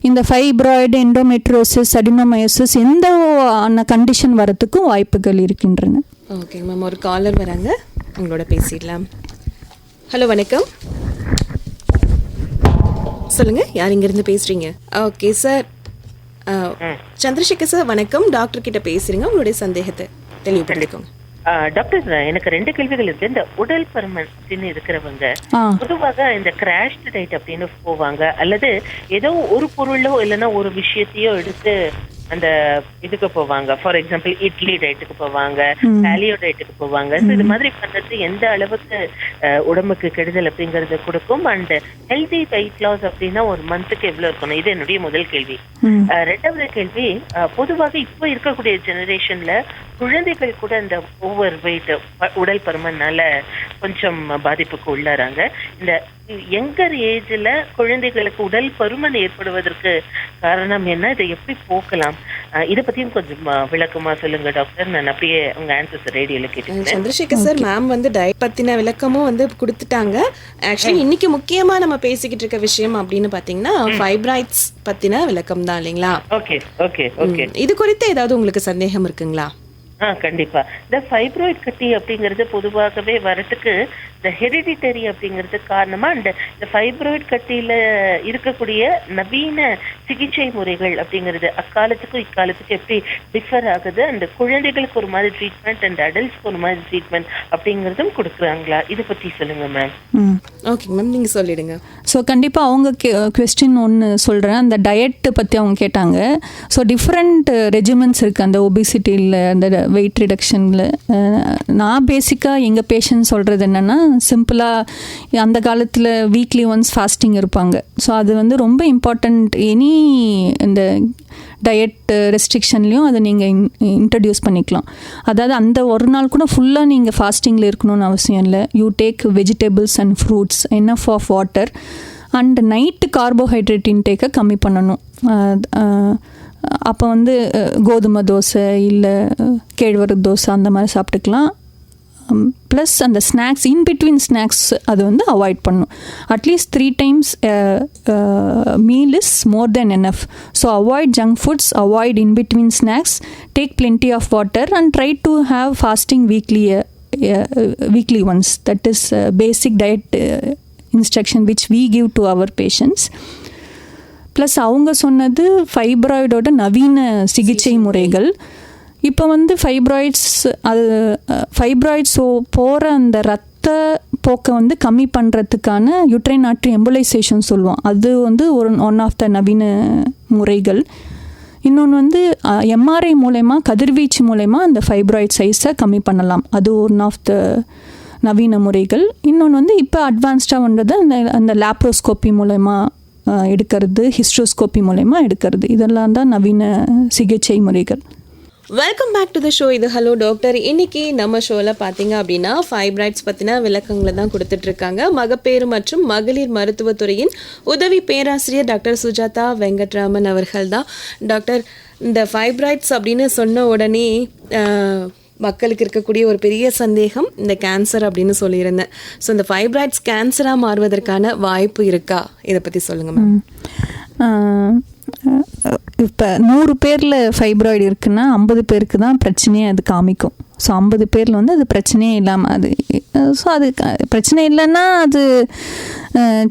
இந்த ஃபைப்ராய்டு, எண்டோமெட்ரோசிஸ், அடினோமயோசிஸ் எந்த கண்டிஷன் வரத்துக்கும் வாய்ப்புகள் இருக்கின்றன. ஓகே மேம், ஒரு காலர் வராங்க, உங்களோட பேசிடலாம். ஹலோ, வணக்கம். சொல்லுங்க, யார் இங்கிருந்து பேசுறீங்க? ஓகே சார், சந்திரசேகர் சார் வணக்கம். டாக்டர் கிட்ட பேசுறீங்க, உங்களுடைய சந்தேகத்தை தெளிவுபடுத்திக்கோங்க. டாக்டர், எனக்கு 2 கேள்விகள் இருக்கு. இந்த உடல் பருமன் அப்படின்னு இருக்கிறவங்க பொதுவாக இந்த கிராஷ் டயட் அப்படின்னு போவாங்க, அல்லது ஏதோ ஒரு பொருளோ இல்லைன்னா ஒரு விஷயத்தையோ எடுத்து அந்த இதுக்கு போவாங்க. ஃபார் எக்ஸாம்பிள் இட்லி டயட்டுக்கு போவாங்க, பாலியோ டயட்டுக்கு போவாங்க. இது மாதிரி பண்றது எந்த அளவுக்கு உடம்புக்கு கெடுதல் அப்படிங்கறது கொடுக்கும்? அண்ட் ஹெல்தி வெயிட் லாஸ் அப்படின்னா ஒரு மந்த்துக்கு எவ்வளவு இருக்கணும்? இது என்னுடைய முதல் கேள்வி. 2வது கேள்வி, பொதுவாக இப்போ இருக்கக்கூடிய ஜெனரேஷன்ல குழந்தைகள் கூட இந்த ஓவர் வெயிட், உடல் பருமனால கொஞ்சம் பாதிப்புக்கு உள்ளாராங்க. இந்த யங்கர் ஏஜ்ல குழந்தைகளுக்கு உடல் பருமன் ஏற்படுவதற்கு காரணம் என்ன? இதை எப்படி போக்கலாம்? இதை பத்தியும் கொஞ்சம் விளக்கமா சொல்லுங்க டாக்டர். நான் அப்படியே உங்க ஆன்சர்ஸ் ரேடியோல கேட்டேன். சந்திரசேகர் சார், மேம் வந்து டயட் பத்தின விளக்கமும் வந்து கொடுத்துட்டாங்க. ஆக்சுவலி இன்னைக்கு முக்கியமா நம்ம பேசிக்கிட்டு இருக்க விஷயம் அப்படின்னு பாத்தீங்கன்னா ஃபைப்ராய்ட்ஸ் பத்தின விளக்கம் தான் இல்லைங்களா? Okay okay okay. இது குறித்து ஏதாவது உங்களுக்கு சந்தேகம் இருக்குங்களா? கண்டிப்பா. இந்த ஃபைப்ராய்ட் கட்டி அப்படிங்கிறது பொதுவாகவே வரத்துக்கு இந்த ஹெரிடிட்டரி அப்படிங்கிறது காரணமா, இந்த ஃபைப்ராய்ட் கட்டியில இருக்கக்கூடிய நவீன சிகிச்சை முறைகள் அப்படிங்கிறது அக்காலத்துக்கும் இக்காலத்துக்கும் எப்படி டிஃபர் ஆகுது? அந்த குழந்தைகளுக்கு ஒரு மாதிரி ட்ரீட்மெண்ட் அண்ட் அடல்ட்ஸ்க்கு ஒரு மாதிரி ட்ரீட்மெண்ட் அப்படிங்கிறதும் கொடுக்குறாங்களா? இதை பத்தி சொல்லுங்க மேம். ஓகே மேம், நீங்க சொல்லிடுங்க. ஸோ கண்டிப்பாக அவங்க கொஸ்டின் ஒன்று சொல்கிறேன். அந்த டயட்டு பற்றி அவங்க கேட்டாங்க. ஸோ டிஃப்ரெண்ட் ரெஜிமெண்ட்ஸ் இருக்குது அந்த ஒபிசிட்டியில், அந்த வெயிட் ரிடக்ஷனில். நான் பேசிக்காக எங்கள் பேஷண்ட் சொல்கிறது என்னென்னா, சிம்பிளாக அந்த காலத்தில் வீக்லி ஒன்ஸ் ஃபாஸ்டிங் இருப்பாங்க. ஸோ அது வந்து ரொம்ப இம்பார்ட்டண்ட். எனி இந்த டயட் ரெஸ்ட்ரிக்ஷன்லேயும் அதை நீங்கள் இன்ட்ரடியூஸ் பண்ணிக்கலாம். அதாவது அந்த ஒரு நாள் கூட ஃபுல்லாக நீங்கள் ஃபாஸ்டிங்கில் இருக்கணும்னு அவசியம் இல்லை. You take vegetables and fruits, enough of water, and night carbohydrate இன்டேக்கை கம்மி பண்ணணும். அப்போ வந்து கோதுமை தோசை இல்லை கேழ்வரகு தோசை அந்த மாதிரி சாப்பிட்டுக்கலாம். ப்ளஸ் அந்த ஸ்நாக்ஸ், இன்பிட்வீன் ஸ்நாக்ஸ் அது வந்து அவாய்ட் பண்ணணும். At least 3 times meal is more than enough. So avoid junk foods, avoid in between snacks, take plenty of water and try to have fasting weekly once. That is basic diet instruction which we give to our patients. Plus அவங்க சொன்னது ஃபைப்ராய்டோட நவீன சிகிச்சை முறைகள். இப்போ வந்து fibroids போகிற அந்த ரத்த போக்கை வந்து கம்மி பண்ணுறதுக்கான யூட்ரைன் ஆர்டரி எம்புலைசேஷன் சொல்லுவோம். அது வந்து ஒன் ஆஃப் த நவீன முறைகள். இன்னொன்று வந்து எம்ஆர்ஐ மூலயமா, கதிர்வீச்சு மூலயமா அந்த ஃபைப்ராய்ட் சைஸை கம்மி பண்ணலாம். அது ஒன் ஆஃப் த நவீன முறைகள். இன்னொன்று வந்து இப்போ அட்வான்ஸ்டாக வந்தது அந்த லேப்ரோஸ்கோப்பி மூலயமா எடுக்கிறது, ஹிஸ்ட்ரோஸ்கோப்பி மூலயமா எடுக்கிறது. இதெல்லாம் தான் நவீன சிகிச்சை முறைகள். Welcome back to the show. இது ஹலோ டாக்டர். இன்னைக்கு நம்ம ஷோவில் பார்த்தீங்க அப்படின்னா ஃபைப்ராய்ட்ஸ் பற்றின விளக்கங்களை தான் கொடுத்துட்ருக்காங்க மகப்பேறு மற்றும் மகளிர் மருத்துவத்துறையின் உதவி பேராசிரியர் டாக்டர் சுஜாதா வெங்கட்ராமன் அவர்கள் தான். டாக்டர், இந்த ஃபைப்ராய்ட்ஸ் அப்படின்னு சொன்ன உடனே மக்களுக்கு இருக்கக்கூடிய ஒரு பெரிய சந்தேகம் இந்த கேன்சர் அப்படின்னு சொல்லியிருந்தேன். ஸோ இந்த ஃபைப்ராய்ட்ஸ் கேன்சராக மாறுவதற்கான வாய்ப்பு இருக்கா? இதை பற்றி சொல்லுங்கள் மேம். இப்போ 100 பேரில் ஃபைப்ராய்டு இருக்குன்னா 50 பேருக்கு தான் பிரச்சனையே அது காமிக்கும். ஸோ 50 பேரில் வந்து அது பிரச்சனையே இல்லாமல் அது பிரச்சனை இல்லைன்னா அது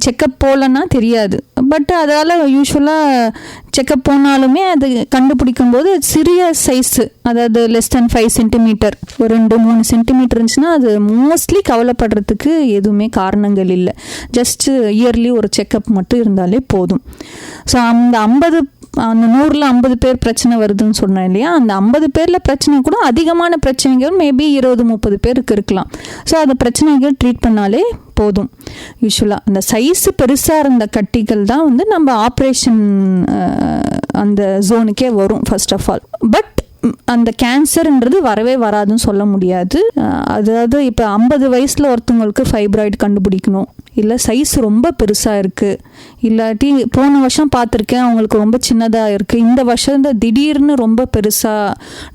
செக்கப் போகலன்னா தெரியாது. பட் அதால் யூஸ்வலாக செக்கப் போனாலுமே அது கண்டுபிடிக்கும் போது சிறிய சைஸு, அதாவது லெஸ் தென் 5 சென்டிமீட்டர், ஒரு 2-3 சென்டிமீட்டர் இருந்துச்சுன்னா அது மோஸ்ட்லி கவலைப்படுறதுக்கு எதுவுமே காரணங்கள் இல்லை. ஜஸ்ட்டு இயர்லி ஒரு செக்கப் மட்டும் இருந்தாலே போதும். ஸோ அந்த 100ல் 50 பேர் பிரச்சனை வருதுன்னு சொன்னேன் இல்லையா, அந்த 50 பேரில் பிரச்சனை கூட அதிகமான பிரச்சனைகள் மேபி 20-30 பேருக்கு இருக்கலாம். ஸோ அந்த பிரச்சனைகள் ட்ரீட் பண்ணாலே போதும். யூஸ்வலாக அந்த சைஸு பெருசாக இருந்த கட்டிகள் தான் வந்து நம்ம ஆப்ரேஷன் அந்த ஜோனுக்கே வரும் ஃபர்ஸ்ட் ஆஃப் ஆல். பட் அந்த கேன்சர்ன்றது வரவே வராதுன்னு சொல்ல முடியாது. அதாவது இப்போ 50 வயசில் ஒருத்தவங்களுக்கு ஃபைப்ராய்டு கண்டுபிடிக்கணும், இல்லை சைஸ் ரொம்ப பெருசாக இருக்குது, இல்லாட்டி போன வருஷம் பார்த்துருக்கேன் அவங்களுக்கு ரொம்ப சின்னதாக இருக்குது, இந்த வருஷம் திடீர்னு ரொம்ப பெருசாக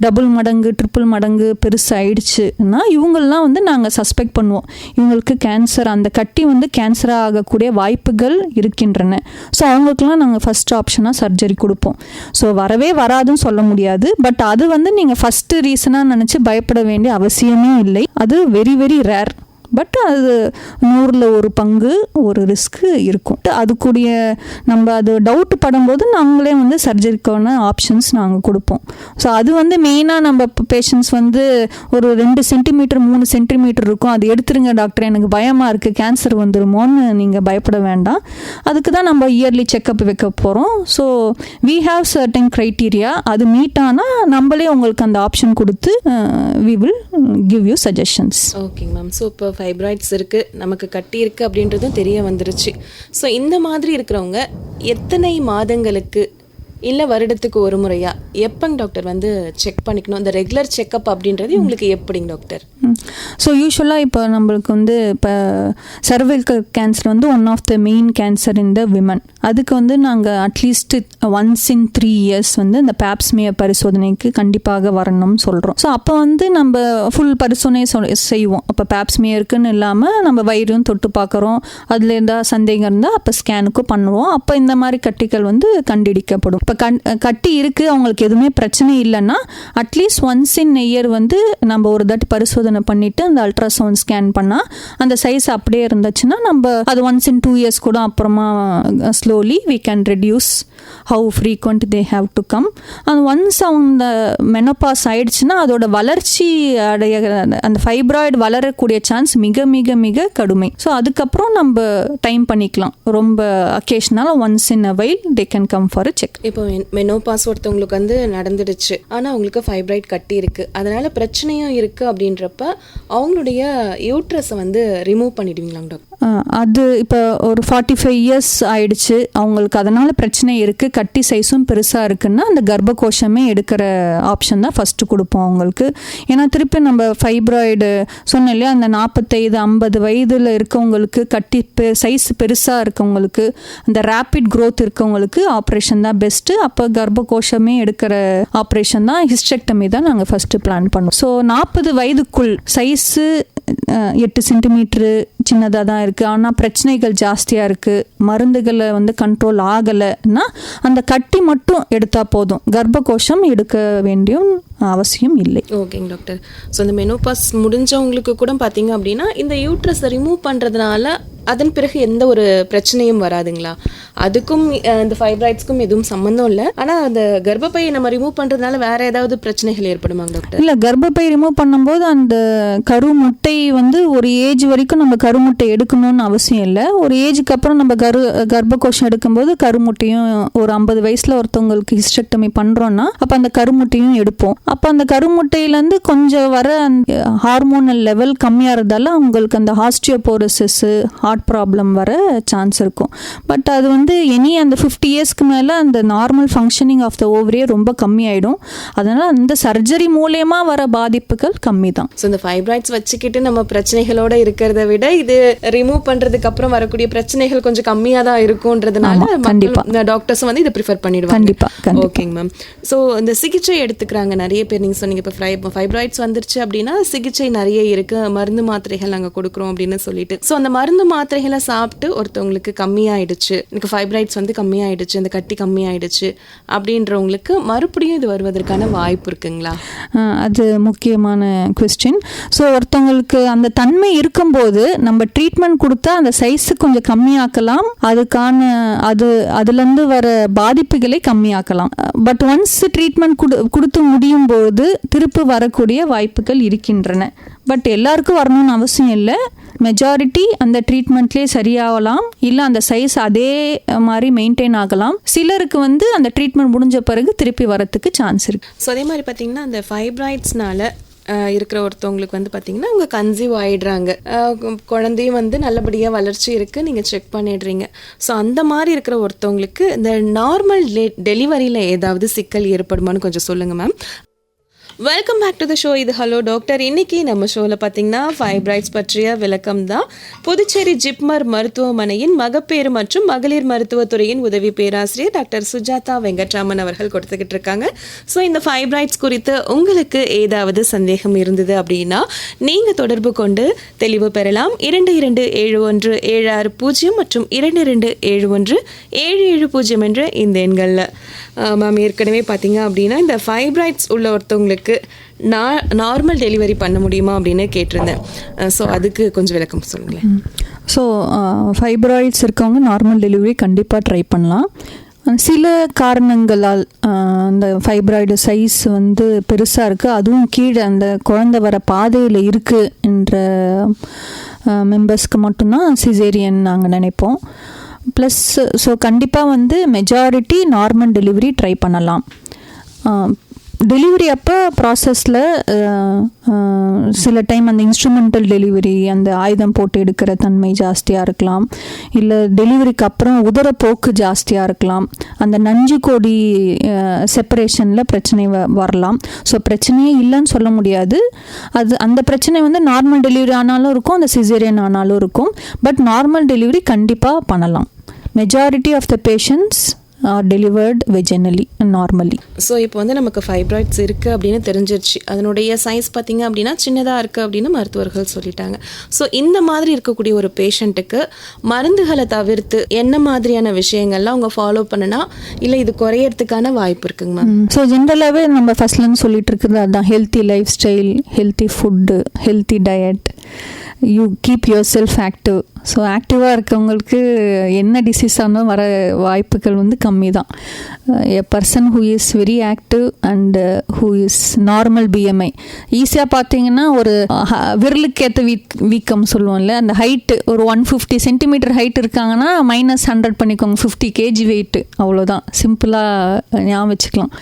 டபுள் மடங்கு ட்ரிபிள் மடங்கு பெருசாகிடுச்சுன்னா இவங்களெலாம் வந்து நாங்கள் சஸ்பெக்ட் பண்ணுவோம் இவங்களுக்கு கேன்சர், அந்த கட்டி வந்து கேன்சராக ஆகக்கூடிய வாய்ப்புகள் இருக்கின்றன. ஸோ அவங்களுக்குலாம் நாங்கள் ஃபஸ்ட் ஆப்ஷனாக சர்ஜரி கொடுப்போம். ஸோ வரவே வராதுன்னு சொல்ல முடியாது. பட் அது வந்து நீங்கள் ஃபஸ்ட்டு ரீசனாக நினச்சி பயப்பட வேண்டிய அவசியமே இல்லை. அது வெரி வெரி ரேர். பட் அது 100ல் ஒரு பங்கு ஒரு ரிஸ்க்கு இருக்கும். அதுக்குரிய நம்ம அது டவுட் படும்போது நாங்களே வந்து சர்ஜரிக்கான ஆப்ஷன்ஸ் நாங்கள் கொடுப்போம். ஸோ அது வந்து மெயினாக நம்ம பேஷண்ட்ஸ் வந்து ஒரு 2 சென்டிமீட்டர் 3 சென்டிமீட்டர் இருக்கும், அது எடுத்துருங்க டாக்டர் எனக்கு பயமாக இருக்குது கேன்சர் வந்துடுமோன்னு நீங்கள் பயப்பட வேண்டாம். அதுக்கு தான் நம்ம இயர்லி செக்கப் வைக்க போகிறோம். So we have certain criteria, அது மீட் ஆனால் நம்மளே உங்களுக்கு அந்த ஆப்ஷன் கொடுத்து we will give you suggestions. ஓகேங்க மேம். ஸோ இப்போ ஃபைப்ராய்ட்ஸ் இருக்குது, நமக்கு கட்டி இருக்குது அப்படின்றதும் தெரிய வந்துருச்சு. ஸோ இந்த மாதிரி இருக்கிறவங்க எத்தனை மாதங்களுக்கு இல்லை வருடத்துக்கு ஒரு முறையா எப்பங்க டாக்டர் வந்து செக் பண்ணிக்கணும்? இந்த ரெகுலர் செக்கப் அப்படின்றது உங்களுக்கு எப்படிங்க டாக்டர்? ஸோ யூஸ்வலாக இப்போ நம்மளுக்கு வந்து இப்போ சர்வைக்கல் கேன்சர் வந்து one of the main cancer in the women. அதுக்கு வந்து நாங்கள் அட்லீஸ்ட் ஒன்ஸ் இன் 3 இயர்ஸ் வந்து இந்த பேப்ஸ்மியர் பரிசோதனைக்கு கண்டிப்பாக வரணும்னு சொல்கிறோம். ஸோ அப்போ வந்து நம்ம ஃபுல் பரிசோதனை செய்வோம். அப்போ பேப்ஸ்மியருக்குன்னு இல்லாமல் நம்ம வயிறும் தொட்டு பார்க்குறோம், அதில் இருந்தால் சந்தேகம் இருந்தால் அப்போ ஸ்கேனுக்கும் பண்ணுவோம். அப்போ இந்த மாதிரி கட்டிகள் வந்து கண்டுபிடிக்கப்படும். இப்போ கட்டி இருக்குது அவங்களுக்கு எதுவுமே பிரச்சனை இல்லைன்னா அட்லீஸ்ட் ஒன்ஸ் இன் இயர் வந்து நம்ம ஒரு தாட்டி பரிசோதனை பண்ணிவிட்டு அந்த அல்ட்ராசவுண்ட் ஸ்கேன் பண்ணால் அந்த சைஸ் அப்படியே இருந்துச்சுன்னா நம்ம அது ஒன்ஸ் இன் 2 இயர்ஸ் கூட அப்புறமா slowly we can reduce how frequent they have to come. அது ஒன்ஸ் அவங்க மெனோபாஸ் ஆயிடுச்சுன்னா அதோட வளர்ச்சி அடைய அந்த ஃபைப்ராய்டு வளரக்கூடிய சான்ஸ் மிக மிக மிக கடுமை. ஸோ அதுக்கப்புறம் நம்ம டைம் பண்ணிக்கலாம். ரொம்ப அக்கேஷனால once in a while they can come for a check. இப்போ மெனோபாஸ் ஒருத்தவங்களுக்கு வந்து நடந்துடுச்சு, ஆனால் அவங்களுக்கு ஃபைப்ராய்ட் கட்டி இருக்குது, அதனால பிரச்சனையும் இருக்குது அப்படின்றப்ப அவங்களுடைய யூட்ரஸை வந்து ரிமூவ் பண்ணிடுவீங்களா டாக்டர்? அது இப்போ ஒரு 45 இயர்ஸ் ஆயிடுச்சு அவங்களுக்கு, அதனால பிரச்சனை இருக்குது, கட்டி சைஸும் பெருசாக இருக்குன்னா அந்த கர்ப்பகோஷமே எடுக்கிற ஆப்ஷன் தான் ஃபஸ்ட்டு கொடுப்போம் அவங்களுக்கு. ஏன்னா திருப்பி நம்ம ஃபைப்ராய்டு சொன்னோம் இல்லையா, அந்த 45-50 வயதில் இருக்கவங்களுக்கு கட்டி சைஸ் பெருசாக இருக்கவங்களுக்கு அந்த ரேப்பிட் க்ரோத் இருக்கவங்களுக்கு ஆப்ரேஷன் தான் பெஸ்ட்டு. அப்போ கர்ப்பகோஷமே எடுக்கிற ஆப்ரேஷன் தான் ஹிஸ்டெக்டமி தான் நாங்கள் ஃபஸ்ட்டு பிளான் பண்ணுவோம். ஸோ 40 வயதுக்குள் சைஸு 8 சென்டிமீட்ரு சின்னதாக தான் இருக்குது, ஆனால் பிரச்சனைகள் ஜாஸ்தியாக இருக்குது, மருந்துகளை வந்து கண்ட்ரோல் ஆகலைன்னா அந்த கட்டி மட்டும் எடுத்தால் போதும், கர்ப்பகோஷம் எடுக்க வேண்டிய அவசியம் இல்லை. ஓகேங்க டாக்டர். ஸோ இந்த மெனோபாஸ் முடிஞ்சவங்களுக்கு கூட பார்த்தீங்க அப்படின்னா இந்த யூட்ரஸை ரிமூவ் பண்ணுறதுனால அதன் பிறகு எந்த ஒரு பிரச்சனையும் வராதுங்களா? அதுக்கும் இந்த ஃபைப்ராய்ட்ஸ்க்கும் எதுவும் சம்மந்தம் இல்லை, ஆனால் அந்த கர்ப்பப்பையை நம்ம ரிமூவ் பண்ணுறதுனால வேற ஏதாவது பிரச்சனைகள் ஏற்படுமாங்க டாக்டர்? இல்லை, கர்ப்பப்பை ரிமூவ் பண்ணும்போது அந்த கருமுட்டை வந்து ஒரு ஏஜ் வரைக்கும் நம்ம கருமுட்டை எடுக்கணும்னு அவசியம் இல்லை. ஒரு ஏஜுக்கு அப்புறம் நம்ம கர்ப்பகோஷம் எடுக்கும்போது கருமுட்டையும் ஒரு 50 வயசில் ஒருத்தவங்களுக்கு ஹிஸ்டெக்டமி பண்ணுறோன்னா அப்போ அந்த கருமுட்டையும் எடுப்போம். அப்போ அந்த கருமுட்டையிலேருந்து கொஞ்சம் வர அந்த ஹார்மோனல் லெவல் கம்மியாக இருந்தாலும் அவங்களுக்கு அந்த ஆஸ்டியோபோரோசிஸ், ஹார்ட் ப்ராப்ளம் வர சான்ஸ் இருக்கும். பட் அது வந்து அந்த 50 இயர்ஸ்க்கு மேலே அந்த நார்மல் ஃபங்க்ஷனிங் ஆஃப் த ஓவரியே ரொம்ப கம்மியாயிடும். அதனால் அந்த சர்ஜரி மூலயமா வர பாதிப்புகள் கம்மி தான். ஸோ இந்த ஃபைப்ராய்ட்ஸ் வச்சுக்கிட்டு நம்ம பிரச்சனைகளோட இருக்கிறத விட இது ரிமூவ் பண்ணுறதுக்கு அப்புறம் வரக்கூடிய பிரச்சனைகள் கொஞ்சம் கம்மியாக தான் இருக்கும்ன்றதுனால கண்டிப்பாக டாக்டர்ஸ் வந்து இதை ப்ரிஃபர் பண்ணிடுவாங்க. கண்டிப்பாக. ஓகேங்க மேம். ஸோ இந்த சிகிச்சை எடுத்துக்கிறாங்க நிறைய பேர். நீங்கள் சொன்னீங்க இப்போ ஃபைப்ராய்ட்ஸ் வந்துருச்சு அப்படின்னா சிகிச்சை நிறைய இருக்குது, மருந்து மாத்திரைகள் நாங்கள் கொடுக்குறோம் அப்படின்னு சொல்லிட்டு. ஸோ அந்த மருந்து மாத்திரைகளை சாப்பிட்டு ஒருத்தவங்களுக்கு கம்மியாயிடுச்சு, எனக்கு ஃபைப்ராய்ட்ஸ் வந்து கம்மியாயிடுச்சு, அந்த கட்டி கம்மியாயிடுச்சு அப்படின்றவங்களுக்கு மறுபடியும் இது வருவதற்கான வாய்ப்பு இருக்குங்களா? அது முக்கியமான குவெஸ்டின். ஸோ ஒருத்தவங்களுக்கு அந்த தன்மை இருக்கும்போது நம்ம ட்ரீட்மெண்ட் கொடுத்தா அந்த சைஸு கொஞ்சம் கம்மியாக்கலாம், அதுலேருந்து வர பாதிப்புகளை கம்மியாக்கலாம். பட் ஒன்ஸ் ட்ரீட்மெண்ட் கொடுத்து முடியும் போது திருப்பி வரக்கூடிய வாய்ப்புகள் இருக்கின்றன. பட் எல்லாருக்கும் வரணும்னு அவசியம் இல்லை. மெஜாரிட்டி அந்த ட்ரீட்மெண்ட்லேயே சரியாகலாம், இல்லை அந்த சைஸ் அதே மாதிரி மெயின்டைன் ஆகலாம். சிலருக்கு வந்து அந்த ட்ரீட்மெண்ட் முடிஞ்ச பிறகு திருப்பி வரத்துக்கு சான்ஸ் இருக்குது. ஸோ அதே மாதிரி பார்த்தீங்கன்னா அந்த ஃபைப்ராய்ட்ஸ்னால இருக்கிற ஒருத்தவங்களுக்கு வந்து பார்த்தீங்கன்னா அவங்க கன்சீவ் ஆகிடுறாங்க, குழந்தையும் வந்து நல்லபடியாக வளர்ச்சி இருக்குது, நீங்கள் செக் பண்ணிடுறீங்க. ஸோ அந்த மாதிரி இருக்கிற ஒருத்தவங்களுக்கு இந்த நார்மல் டெலிவரியில் ஏதாவது சிக்கல் ஏற்படுமான்னு கொஞ்சம் சொல்லுங்கள் ma'am. Welcome back to the show. இது ஹலோ டாக்டர். இன்னைக்கு நம்ம ஷோவில் பார்த்தீங்கன்னா ஃபைப்ராய்ட்ஸ் பற்றிய விளக்கம் தான் புதுச்சேரி ஜிப்மர் மருத்துவமனையின் மகப்பேறு மற்றும் மகளிர் மருத்துவத்துறையின் உதவி பேராசிரியர் டாக்டர் சுஜாதா வெங்கட்ராமன் அவர்கள் கொடுத்துக்கிட்டு இருக்காங்க. ஸோ இந்த ஃபைப்ராய்ட்ஸ் குறித்து உங்களுக்கு ஏதாவது சந்தேகம் இருந்தது அப்படின்னா நீங்கள் தொடர்பு கொண்டு தெளிவு பெறலாம். 227176 மற்றும் 22717770 என்ற இந்த எண்களில். மேம் ஏற்கனவே பார்த்தீங்க அப்படின்னா இந்த ஃபைப்ராய்ட்ஸ் உள்ள ஒருத்தவங்களுக்கு நார்மல் டெலிவரி பண்ண முடியுமா அப்படின்னு கேட்டிருந்தேன். ஸோ அதுக்கு கொஞ்சம் விளக்கம் சொல்லுங்களேன். ஸோ ஃபைப்ராய்ட்ஸ் இருக்கவங்க நார்மல் டெலிவரி கண்டிப்பாக ட்ரை பண்ணலாம். சில காரணங்களால் அந்த ஃபைப்ராய்டு சைஸ் வந்து பெருசாக இருக்குது, அதுவும் கீழே அந்த குழந்தை வர பாதையில் இருக்குது என்ற மெம்பர்ஸ்க்கு மட்டும்தான் சிசேரியன் நாங்கள் நினைப்போம். ப்ளஸ் ஸோ கண்டிப்பாக வந்து மெஜாரிட்டி நார்மல் டெலிவரி ட்ரை பண்ணலாம். டெலிவரி அப்போ ப்ராசஸில் சில டைம் அந்த இன்ஸ்ட்ருமெண்டல் டெலிவரி, அந்த ஆயுதம் போட்டு எடுக்கிற தன்மை ஜாஸ்தியாக இருக்கலாம், இல்லை டெலிவரிக்கு அப்புறம் உதரப்போக்கு ஜாஸ்தியாக இருக்கலாம், அந்த நஞ்சு கோடி செப்பரேஷனில் பிரச்சனை வரலாம். ஸோ பிரச்சனையே இல்லைன்னு சொல்ல முடியாது. அந்த பிரச்சனை வந்து நார்மல் டெலிவரி ஆனாலும் இருக்கும், அந்த சிசேரியன் ஆனாலும் இருக்கும். பட் நார்மல் டெலிவரி கண்டிப்பாக பண்ணலாம். Majority of the patients are delivered vaginally and normally. So இப்போ வந்து நமக்கு ஃபைப்ராய்ட்ஸ் இருக்குது அப்படின்னு தெரிஞ்சிருச்சு, அதனுடைய சைஸ் பார்த்திங்க அப்படின்னா சின்னதாக இருக்குது அப்படின்னு மருத்துவர்கள் சொல்லிட்டாங்க. ஸோ இந்த மாதிரி இருக்கக்கூடிய ஒரு பேஷண்ட்டுக்கு மருந்துகளை தவிர்த்து என்ன மாதிரியான விஷயங்கள்லாம் அவங்க ஃபாலோ பண்ணினா இல்லை இது குறையறதுக்கான வாய்ப்பு இருக்குங்க மேம்? ஸோ ஜென்ரலாகவே நம்ம ஃபர்ஸ்ட்லேருந்து சொல்லிட்டு இருக்கிறது அதுதான், healthy life style, healthy food, healthy diet, you keep your self active. So ஆக்டிவாக இருக்கவங்களுக்கு என்ன டிசீஸ் ஆனாலும் வர வாய்ப்புகள் வந்து கம்மி தான். A person who is very active and who is normal BMI, ஈஸியாக பார்த்தீங்கன்னா ஒரு விரலுக்கேற்ற வீக்கம் சொல்லுவோம்ல, அந்த ஹைட்டு ஒரு 150 சென்டிமீட்டர் ஹைட் இருக்காங்கன்னா -100 பண்ணிக்கோங்க, 50 kg வெயிட்டு, அவ்வளோதான். சிம்பிளாக ஞாபகம் வச்சுக்கலாம்.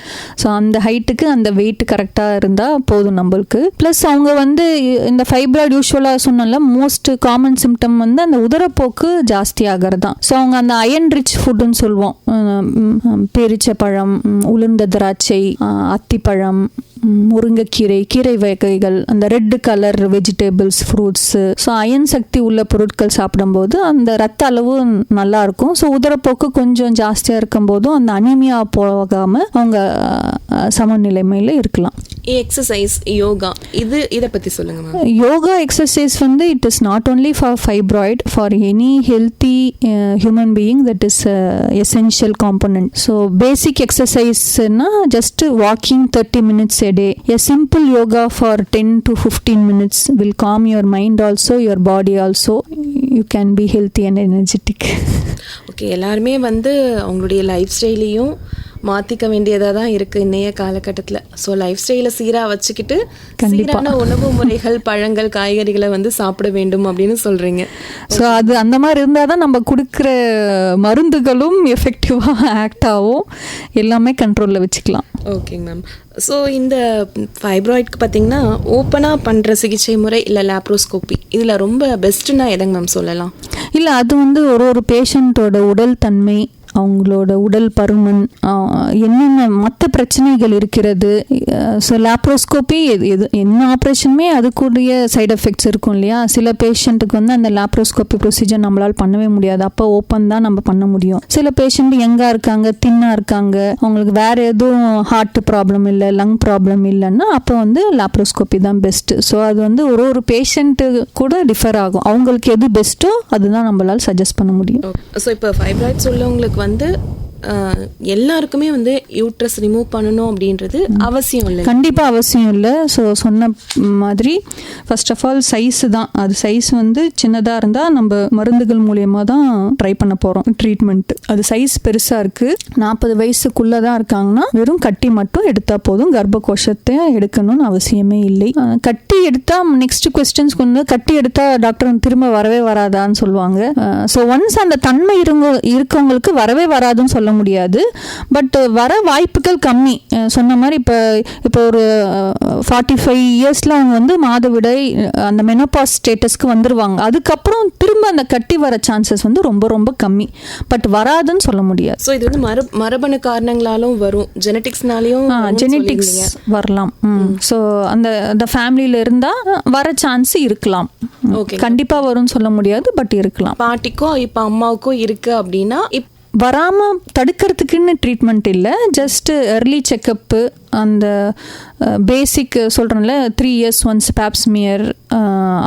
ஸோ அந்த ஹைட்டுக்கு அந்த வெயிட் கரெக்டாக இருந்தால் போதும் நம்மளுக்கு. ப்ளஸ் அவங்க வந்து இந்த ஃபைப்ராய்டு யூஸ்வலாக சொன்னால மோஸ்ட் காமன் சிம்டம் வந்து அந்த உதரப்போக்கு ஜாஸ்தி ஆகிறது தான். ஸோ அவங்க அந்த அயன் ரிச் ஃபுட்டுன்னு சொல்லுவோம், பேரிச்சை பழம், உளுந்த திராட்சை, அத்திப்பழம், முருங்கைக்கீரை, கீரை வகைகள், அந்த red colour vegetables, fruits. So iron சக்தி உள்ள பொருட்கள் சாப்பிடும்போது அந்த ரத்த அளவு நல்லா இருக்கும். ஸோ உதரப்போக்கு கொஞ்சம் ஜாஸ்தியாக இருக்கும் போதும் அந்த அனீமியா போகாமல் அவங்க சமநிலைமையில் இருக்கலாம். எக்ஸசைஸ், யோகா, இதை பற்றி சொல்லுங்க மேம். யோகா எக்ஸசைஸ் வந்து it is not only for fibroid, for any healthy human being that is essential component. So basic எக்ஸசைஸ்னா just walking 30 minutes a day. A simple yoga for 10 to 15 minutes will calm your mind also, your body also. You can be healthy and energetic. Okay, எல்லாருமே வந்து அவங்களுடைய life ஸ்டைலையும் மாற்றிக்க வேண்டியதாக தான் இருக்குது இன்றைய காலகட்டத்தில். ஸோ லைஃப் ஸ்டைலை சீராக வச்சுக்கிட்டு சீரான உணவு முறைகள், பழங்கள், காய்கறிகளை வந்து சாப்பிட வேண்டும் அப்படின்னு சொல்கிறீங்க. ஸோ அது அந்த மாதிரி இருந்தால் தான் நம்ம கொடுக்குற மருந்துகளும் எஃபெக்டிவாக ஆக்ட் ஆகும், எல்லாமே கண்ட்ரோலில் வச்சுக்கலாம். ஓகேங்க மேம். ஸோ இந்த ஃபைப்ராய்டுக்கு பார்த்தீங்கன்னா ஓப்பனாக பண்ணுற சிகிச்சை முறை இல்லை லேப்ரோஸ்கோப்பி, இதில் ரொம்ப பெஸ்ட்டுன்னா எதங்க மேம் சொல்லலாம்? இல்லை, அது வந்து ஒரு பேஷண்ட்டோட உடல் தன்மை, அவங்களோட உடல் பருமன், என்னென்ன மற்ற பிரச்சனைகள் இருக்கிறது. ஸோ லேப்ரோஸ்கோப்பி என்ன ஆப்ரேஷனுமே அதுக்குரிய சைடு எஃபெக்ட்ஸ் இருக்கும் இல்லையா. சில பேஷண்ட்டுக்கு வந்து அந்த லேப்ரோஸ்கோப்பி ப்ரொசீஜர் நம்மளால் பண்ணவே முடியாது, அப்போ ஓப்பன் தான் நம்ம பண்ண முடியும். சில பேஷண்ட் யங்காக இருக்காங்க, தின்னாக இருக்காங்க, அவங்களுக்கு வேறு எதுவும் ஹார்ட் ப்ராப்ளம் இல்லை, லங் ப்ராப்ளம் இல்லைன்னா அப்போ வந்து லேப்ரோஸ்கோப்பி தான் பெஸ்ட்டு. ஸோ அது வந்து ஒரு பேஷண்ட்டு கூட டிஃபர் ஆகும், அவங்களுக்கு எது பெஸ்ட்டோ அதுதான் நம்மளால் சஜஸ்ட் பண்ண முடியும். ஸோ இப்போ ஃபைப்ராய்ட்ஸ் உள்ளவங்களுக்கு வந்து எல்லாருக்குமே வந்து யூட்ரஸ் ரிமூவ் பண்ணணும் அப்படின்றது அவசியம் இல்லை? கண்டிப்பாக அவசியம் இல்லை. ஸோ சொன்ன மாதிரி ஃபர்ஸ்ட் ஆஃப் ஆல் சைஸு தான். அது சைஸ் வந்து சின்னதாக இருந்தால் நம்ம மருந்துகள் மூலியமாக தான் ட்ரை பண்ண போகிறோம் ட்ரீட்மெண்ட். அது சைஸ் பெருசாக இருக்குது, 40 வயசுக்குள்ளே தான் இருக்காங்கன்னா வெறும் கட்டி மட்டும் எடுத்தால் போதும், கர்ப்பகோஷத்தை எடுக்கணும்னு அவசியமே இல்லை. கட்டி எடுத்தால் நெக்ஸ்ட் கொஸ்டின்ஸ்க்கு வந்து கட்டி எடுத்தால் டாக்டர் திரும்ப வரவே வராதான்னு சொல்லுவாங்க. ஸோ ஒன்ஸ் அந்த தன்மை இருக்கவங்களுக்கு வரவே வராதுன்னு சொல்ல முடியாது, பட் வர வாய்ப்புகள் கம்மி. சொன்ன மாதிரி இப்போ ஒரு 45 இயர்ஸில் அவங்க வந்து மாதவிடாய் அந்த மெனோபாஸ் ஸ்டேட்டஸ்க்கு வந்துடுவாங்க. அதுக்கப்புறம் திரும்ப அந்த கட்டி வர சான்சஸ் வந்து ரொம்ப ரொம்ப கம்மி, பட் வராதுன்னு சொல்ல முடியாது. ஸோ இது வந்து மரபணு காரணங்களாலும் வரும், ஜெனட்டிக்ஸ்னாலையும் ஜெனட்டிக்ஸ் வரலாம். ஸோ அந்த ஃபேமிலியில் இருந்தால் வர சான்ஸ் இருக்கலாம். கண்டிப்பாக வரும்னு சொல்ல முடியாது, பட் இருக்கலாம். பாட்டிக்கோ இப்போ அம்மாவுக்கோ இருக்கு அப்படின்னா வராமல் தடுக்கிறதுக்குன்னு ட்ரீட்மெண்ட் இல்லை, ஜஸ்ட் early செக்கப்பு, அந்த பேசிக் சொல்கிறோம்ல 3 years ஒன்ஸ் பேப்ஸ்மியர்,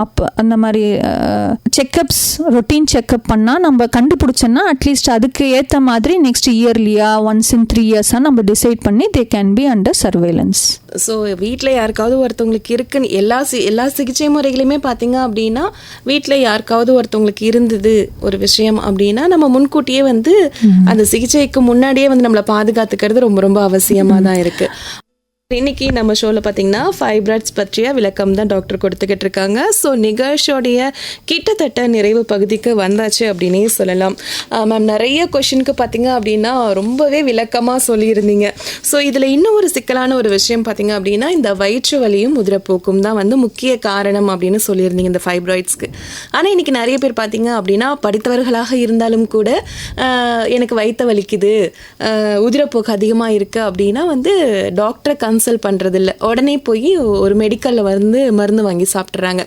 அப்போ அந்த மாதிரி செக்கப்ஸ், ரொட்டீன் செக்கப் பண்ணால் நம்ம கண்டுபிடிச்சோன்னா அட்லீஸ்ட் அதுக்கு ஏற்ற மாதிரி நெக்ஸ்ட் இயர்லியா ஒன்ஸ் இன் 3 years நம்ம டிசைட் பண்ணி they can be under surveillance. So வீட்டில் யாருக்காவது ஒருத்தவங்களுக்கு இருக்குன்னு எல்லா சிகிச்சை முறைகளையுமே பார்த்தீங்க அப்படின்னா வீட்டில் யாருக்காவது ஒருத்தவங்களுக்கு இருந்தது ஒரு விஷயம் அப்படின்னா நம்ம முன்கூட்டியே வந்து அந்த சிகிச்சைக்கு முன்னாடியே வந்து நம்மளை பாதுகாத்துக்கிறது ரொம்ப ரொம்ப அவசியமாக தான் இருக்கு. இன்னைக்கு நம்ம ஷோவில் பார்த்தீங்கன்னா ஃபைப்ராய்ட்ஸ் பற்றிய விளக்கம் தான் டாக்டர் கொடுத்துக்கிட்டு இருக்காங்க. ஸோ நிகழ்ச்சியோடைய கிட்டத்தட்ட நிறைவு பகுதிக்கு வந்தாச்சு அப்படின்னே சொல்லலாம். மேம், நிறைய கொஷினுக்கு பார்த்தீங்க அப்படின்னா ரொம்பவே விளக்கமாக சொல்லியிருந்தீங்க. ஸோ இதில் இன்னும் ஒரு சிக்கலான ஒரு விஷயம் பார்த்தீங்க அப்படின்னா இந்த வயிற்று வலியும் உதிரப்போக்கும் தான் வந்து முக்கிய காரணம் அப்படின்னு சொல்லியிருந்தீங்க இந்த ஃபைப்ராய்ட்ஸ்க்கு. ஆனால் இன்னைக்கு நிறைய பேர் பார்த்தீங்க அப்படின்னா படித்தவர்களாக இருந்தாலும் கூட எனக்கு வயிற்று வலிக்குது, உதிரப்போக்கு அதிகமாக இருக்குது அப்படின்னா வந்து டாக்டரை கன்சல்ட் பண்ணுறதில்ல, உடனே போய் ஒரு மெடிக்கலில் வந்து மருந்து வாங்கி சாப்பிட்றாங்க.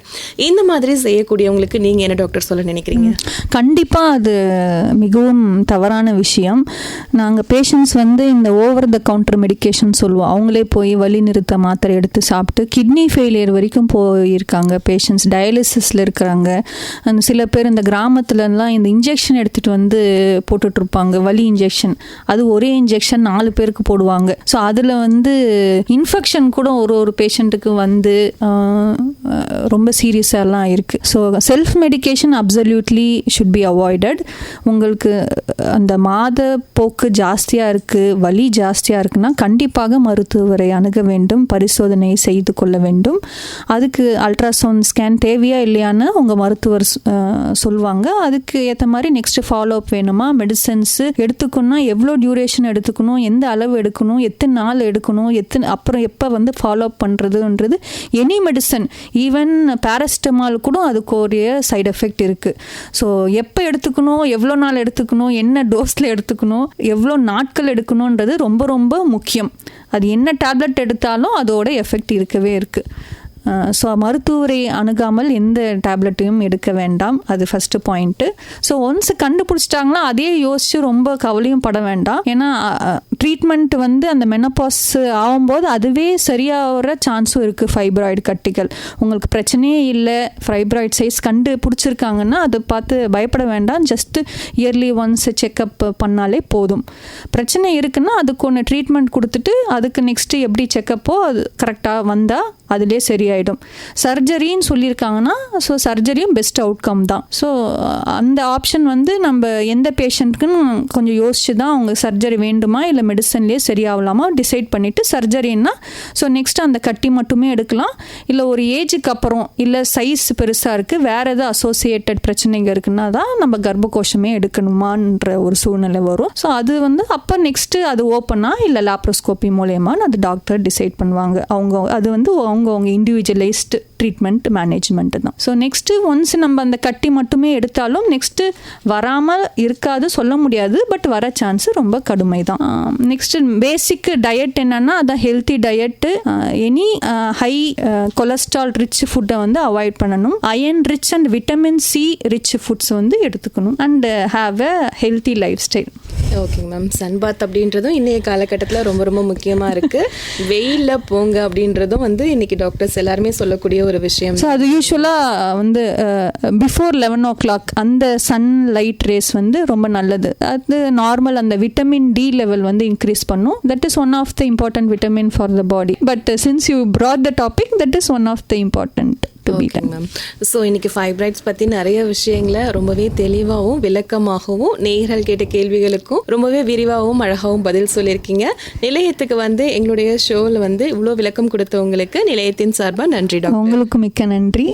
இந்த மாதிரி செய்யக்கூடியவங்களுக்கு நீங்கள் என்ன டாக்டர் சொல்ல நினைக்கிறீங்க? கண்டிப்பாக அது மிகவும் தவறான விஷயம். நாங்கள் பேஷண்ட்ஸ் வந்து இந்த ஓவர் த கவுண்டர் மெடிக்கேஷன் சொல்லுவோம், அவங்களே போய் வலி நிறுத்த மாத்திரை எடுத்து சாப்பிட்டு கிட்னி ஃபெயிலியர் வரைக்கும் போயிருக்காங்க பேஷண்ட்ஸ், டயாலிசிஸில் இருக்கிறாங்க. சில பேர் இந்த கிராமத்துலலாம் இந்த இன்ஜெக்ஷன் எடுத்துகிட்டு வந்து போட்டுட்ருப்பாங்க, வலி இன்ஜெக்ஷன், அது ஒரே இன்ஜெக்ஷன் 4 பேருக்கு போடுவாங்க. ஸோ அதில் வந்து இன்ஃபெக்ஷன் கூட ஒரு பேஷண்ட்டுக்கு வந்து ரொம்ப சீரியஸாலாம் இருக்குது. So self medication absolutely should be avoided. உங்களுக்கு அந்த மாத போக்கு ஜாஸ்தியாக இருக்குது, வலி ஜாஸ்தியாக இருக்குன்னா கண்டிப்பாக மருத்துவரை அணுக வேண்டும், பரிசோதனை செய்து கொள்ள வேண்டும். அதுக்கு அல்ட்ராசவுண்ட் ஸ்கேன் தேவையா இல்லையான்னு உங்கள் மருத்துவர் சொல்லுவாங்க. அதுக்கு ஏற்ற மாதிரி நெக்ஸ்ட் ஃபாலோ அப் வேணுமா, மெடிசன்ஸு எடுத்துக்கணும்னா எவ்வளோ டியூரேஷன் எடுத்துக்கணும், எந்த அளவு எடுக்கணும், எத்தனை நாள் எடுக்கணும், அப்புறம் எப்போ வந்து ஃபாலோ அப் பண்ணுறதுன்றது எனி மெடிசன் ஈவன் பேராசிட்டமால் கூட அதுக்கு ஒரு சைடு எஃபெக்ட் இருக்குது. ஸோ எப்போ எடுத்துக்கணும், எவ்வளோ நாள் எடுத்துக்கணும், என்ன டோஸில் எடுத்துக்கணும், எவ்வளோ நாட்கள் எடுக்கணுன்றது ரொம்ப ரொம்ப முக்கியம். அது என்ன டேப்லெட் எடுத்தாலும் அதோட எஃபெக்ட் இருக்கவே இருக்குது. ஸோ மருத்துவரை அணுகாமல் எந்த டேப்லெட்டையும் எடுக்க வேண்டாம். அது ஃபஸ்ட்டு பாயிண்ட்டு. ஸோ ஒன்ஸ் கண்டுபிடிச்சிட்டாங்களா அதே யோசித்து ரொம்ப கவலையும் பட வேண்டாம். ஏன்னா ட்ரீட்மெண்ட் வந்து அந்த மெனோபாஸ் ஆகும்போது அதுவே சரியாகிற சான்ஸும் இருக்குது. ஃபைப்ராய்டு கட்டிகள் உங்களுக்கு பிரச்சனையே இல்லை, ஃபைப்ராய்டு சைஸ் கண்டுபிடிச்சிருக்காங்கன்னா அதை பார்த்து பயப்பட வேண்டாம். ஜஸ்ட்டு இயர்லி ஒன்ஸ் செக்கப் பண்ணாலே போதும். பிரச்சனை இருக்குன்னா அதுக்கு ஒன்று ட்ரீட்மெண்ட் கொடுத்துட்டு அதுக்கு நெக்ஸ்ட்டு எப்படி செக்கப்போ அது கரெக்டாக வந்தால் அதிலே சரியாயிடும். சர்ஜரின்னு சொல்லியிருக்காங்கன்னா ஸோ சர்ஜரியும் பெஸ்ட் அவுட்கம் தான். ஸோ அந்த ஆப்ஷன் வந்து நம்ம எந்த பேஷண்ட்டுக்குன்னு கொஞ்சம் யோசிச்சு தான் அவங்க சர்ஜரி வேண்டுமா இல்லை மெடிசன்லேயே சரியாகலாமா டிசைட் பண்ணிவிட்டு சர்ஜரின்னா ஸோ நெக்ஸ்ட் அந்த கட்டி மட்டுமே எடுக்கலாம். இல்லை ஒரு ஏஜுக்கு அப்புறம் இல்லை சைஸ் பெருசாக இருக்குது வேறு எதாவது அசோசியேட்டட் பிரச்சனைங்க இருக்குன்னா தான் நம்ம கர்ப்பகோஷமே எடுக்கணுமான்ற ஒரு சூழ்நிலை வரும். ஸோ அது வந்து அப்போ நெக்ஸ்ட்டு அது ஓப்பனா இல்லை லாப்ரோஸ்கோபி மூலயமான்னு அது டாக்டர் டிசைட் பண்ணுவாங்க. அவங்க அது வந்து அவங்க இண்டிவிஜுவலைஸ்டு ட்ரீட்மெண்ட் மேனேஜ்மெண்ட் தான். ஸோ நெக்ஸ்ட்டு ஒன்ஸ் நம்ம அந்த கட்டி மட்டுமே எடுத்தாலும் நெக்ஸ்ட்டு வராமல் இருக்காது சொல்ல முடியாது, பட் வர சான்ஸ் ரொம்ப கடுமை தான். நெக்ஸ்ட்டு பேசிக் டயட் என்னன்னா அதான் healthy diet. Any high cholesterol rich ஃபுட்டை வந்து அவாய்ட் பண்ணணும். Iron rich and vitamin C rich foods வந்து எடுத்துக்கணும் and have a healthy life style. ஓகேங்க மேம். சன்பாத் அப்படின்றதும் இன்றைய காலகட்டத்தில் ரொம்ப ரொம்ப முக்கியமாக இருக்குது. வெயிலில் போங்க அப்படின்றதும் வந்து இன்னைக்கு டாக்டர்ஸ் எல்லாருமே சொல்லக்கூடிய ஒரு விஷயம். ஸோ அது யூஸ்வலாக வந்து பிஃபோர் 11 o'clock அந்த சன் லைட் ரேஸ் வந்து ரொம்ப நல்லது. அது நார்மல் அந்த விட்டமின் டி லெவல் வந்து இன்க்ரீஸ் பண்ணும். That is one of the important vitamin for the body. But since you brought the topic, that is one of the important to be done. Ma'am, so இன்னைக்கு fibroids பற்றி நிறைய விஷயங்களை ரொம்பவே தெளிவாகவும் விளக்கமாகவும் நேயர்கள் கேட்ட கேள்விகளுக்கும் ரொம்பவே விரிவாகவும் அழகாகவும் பதில் சொல்லியிருக்கீங்க. நிலையத்துக்கு வந்து எங்களுடைய ஷோவில் வந்து இவ்வளோ விளக்கம் கொடுத்தவங்களுக்கு நிலையத்தின் சார்பாக நன்றி டாக்டர். உங்களுக்கு மிக்க நன்றி.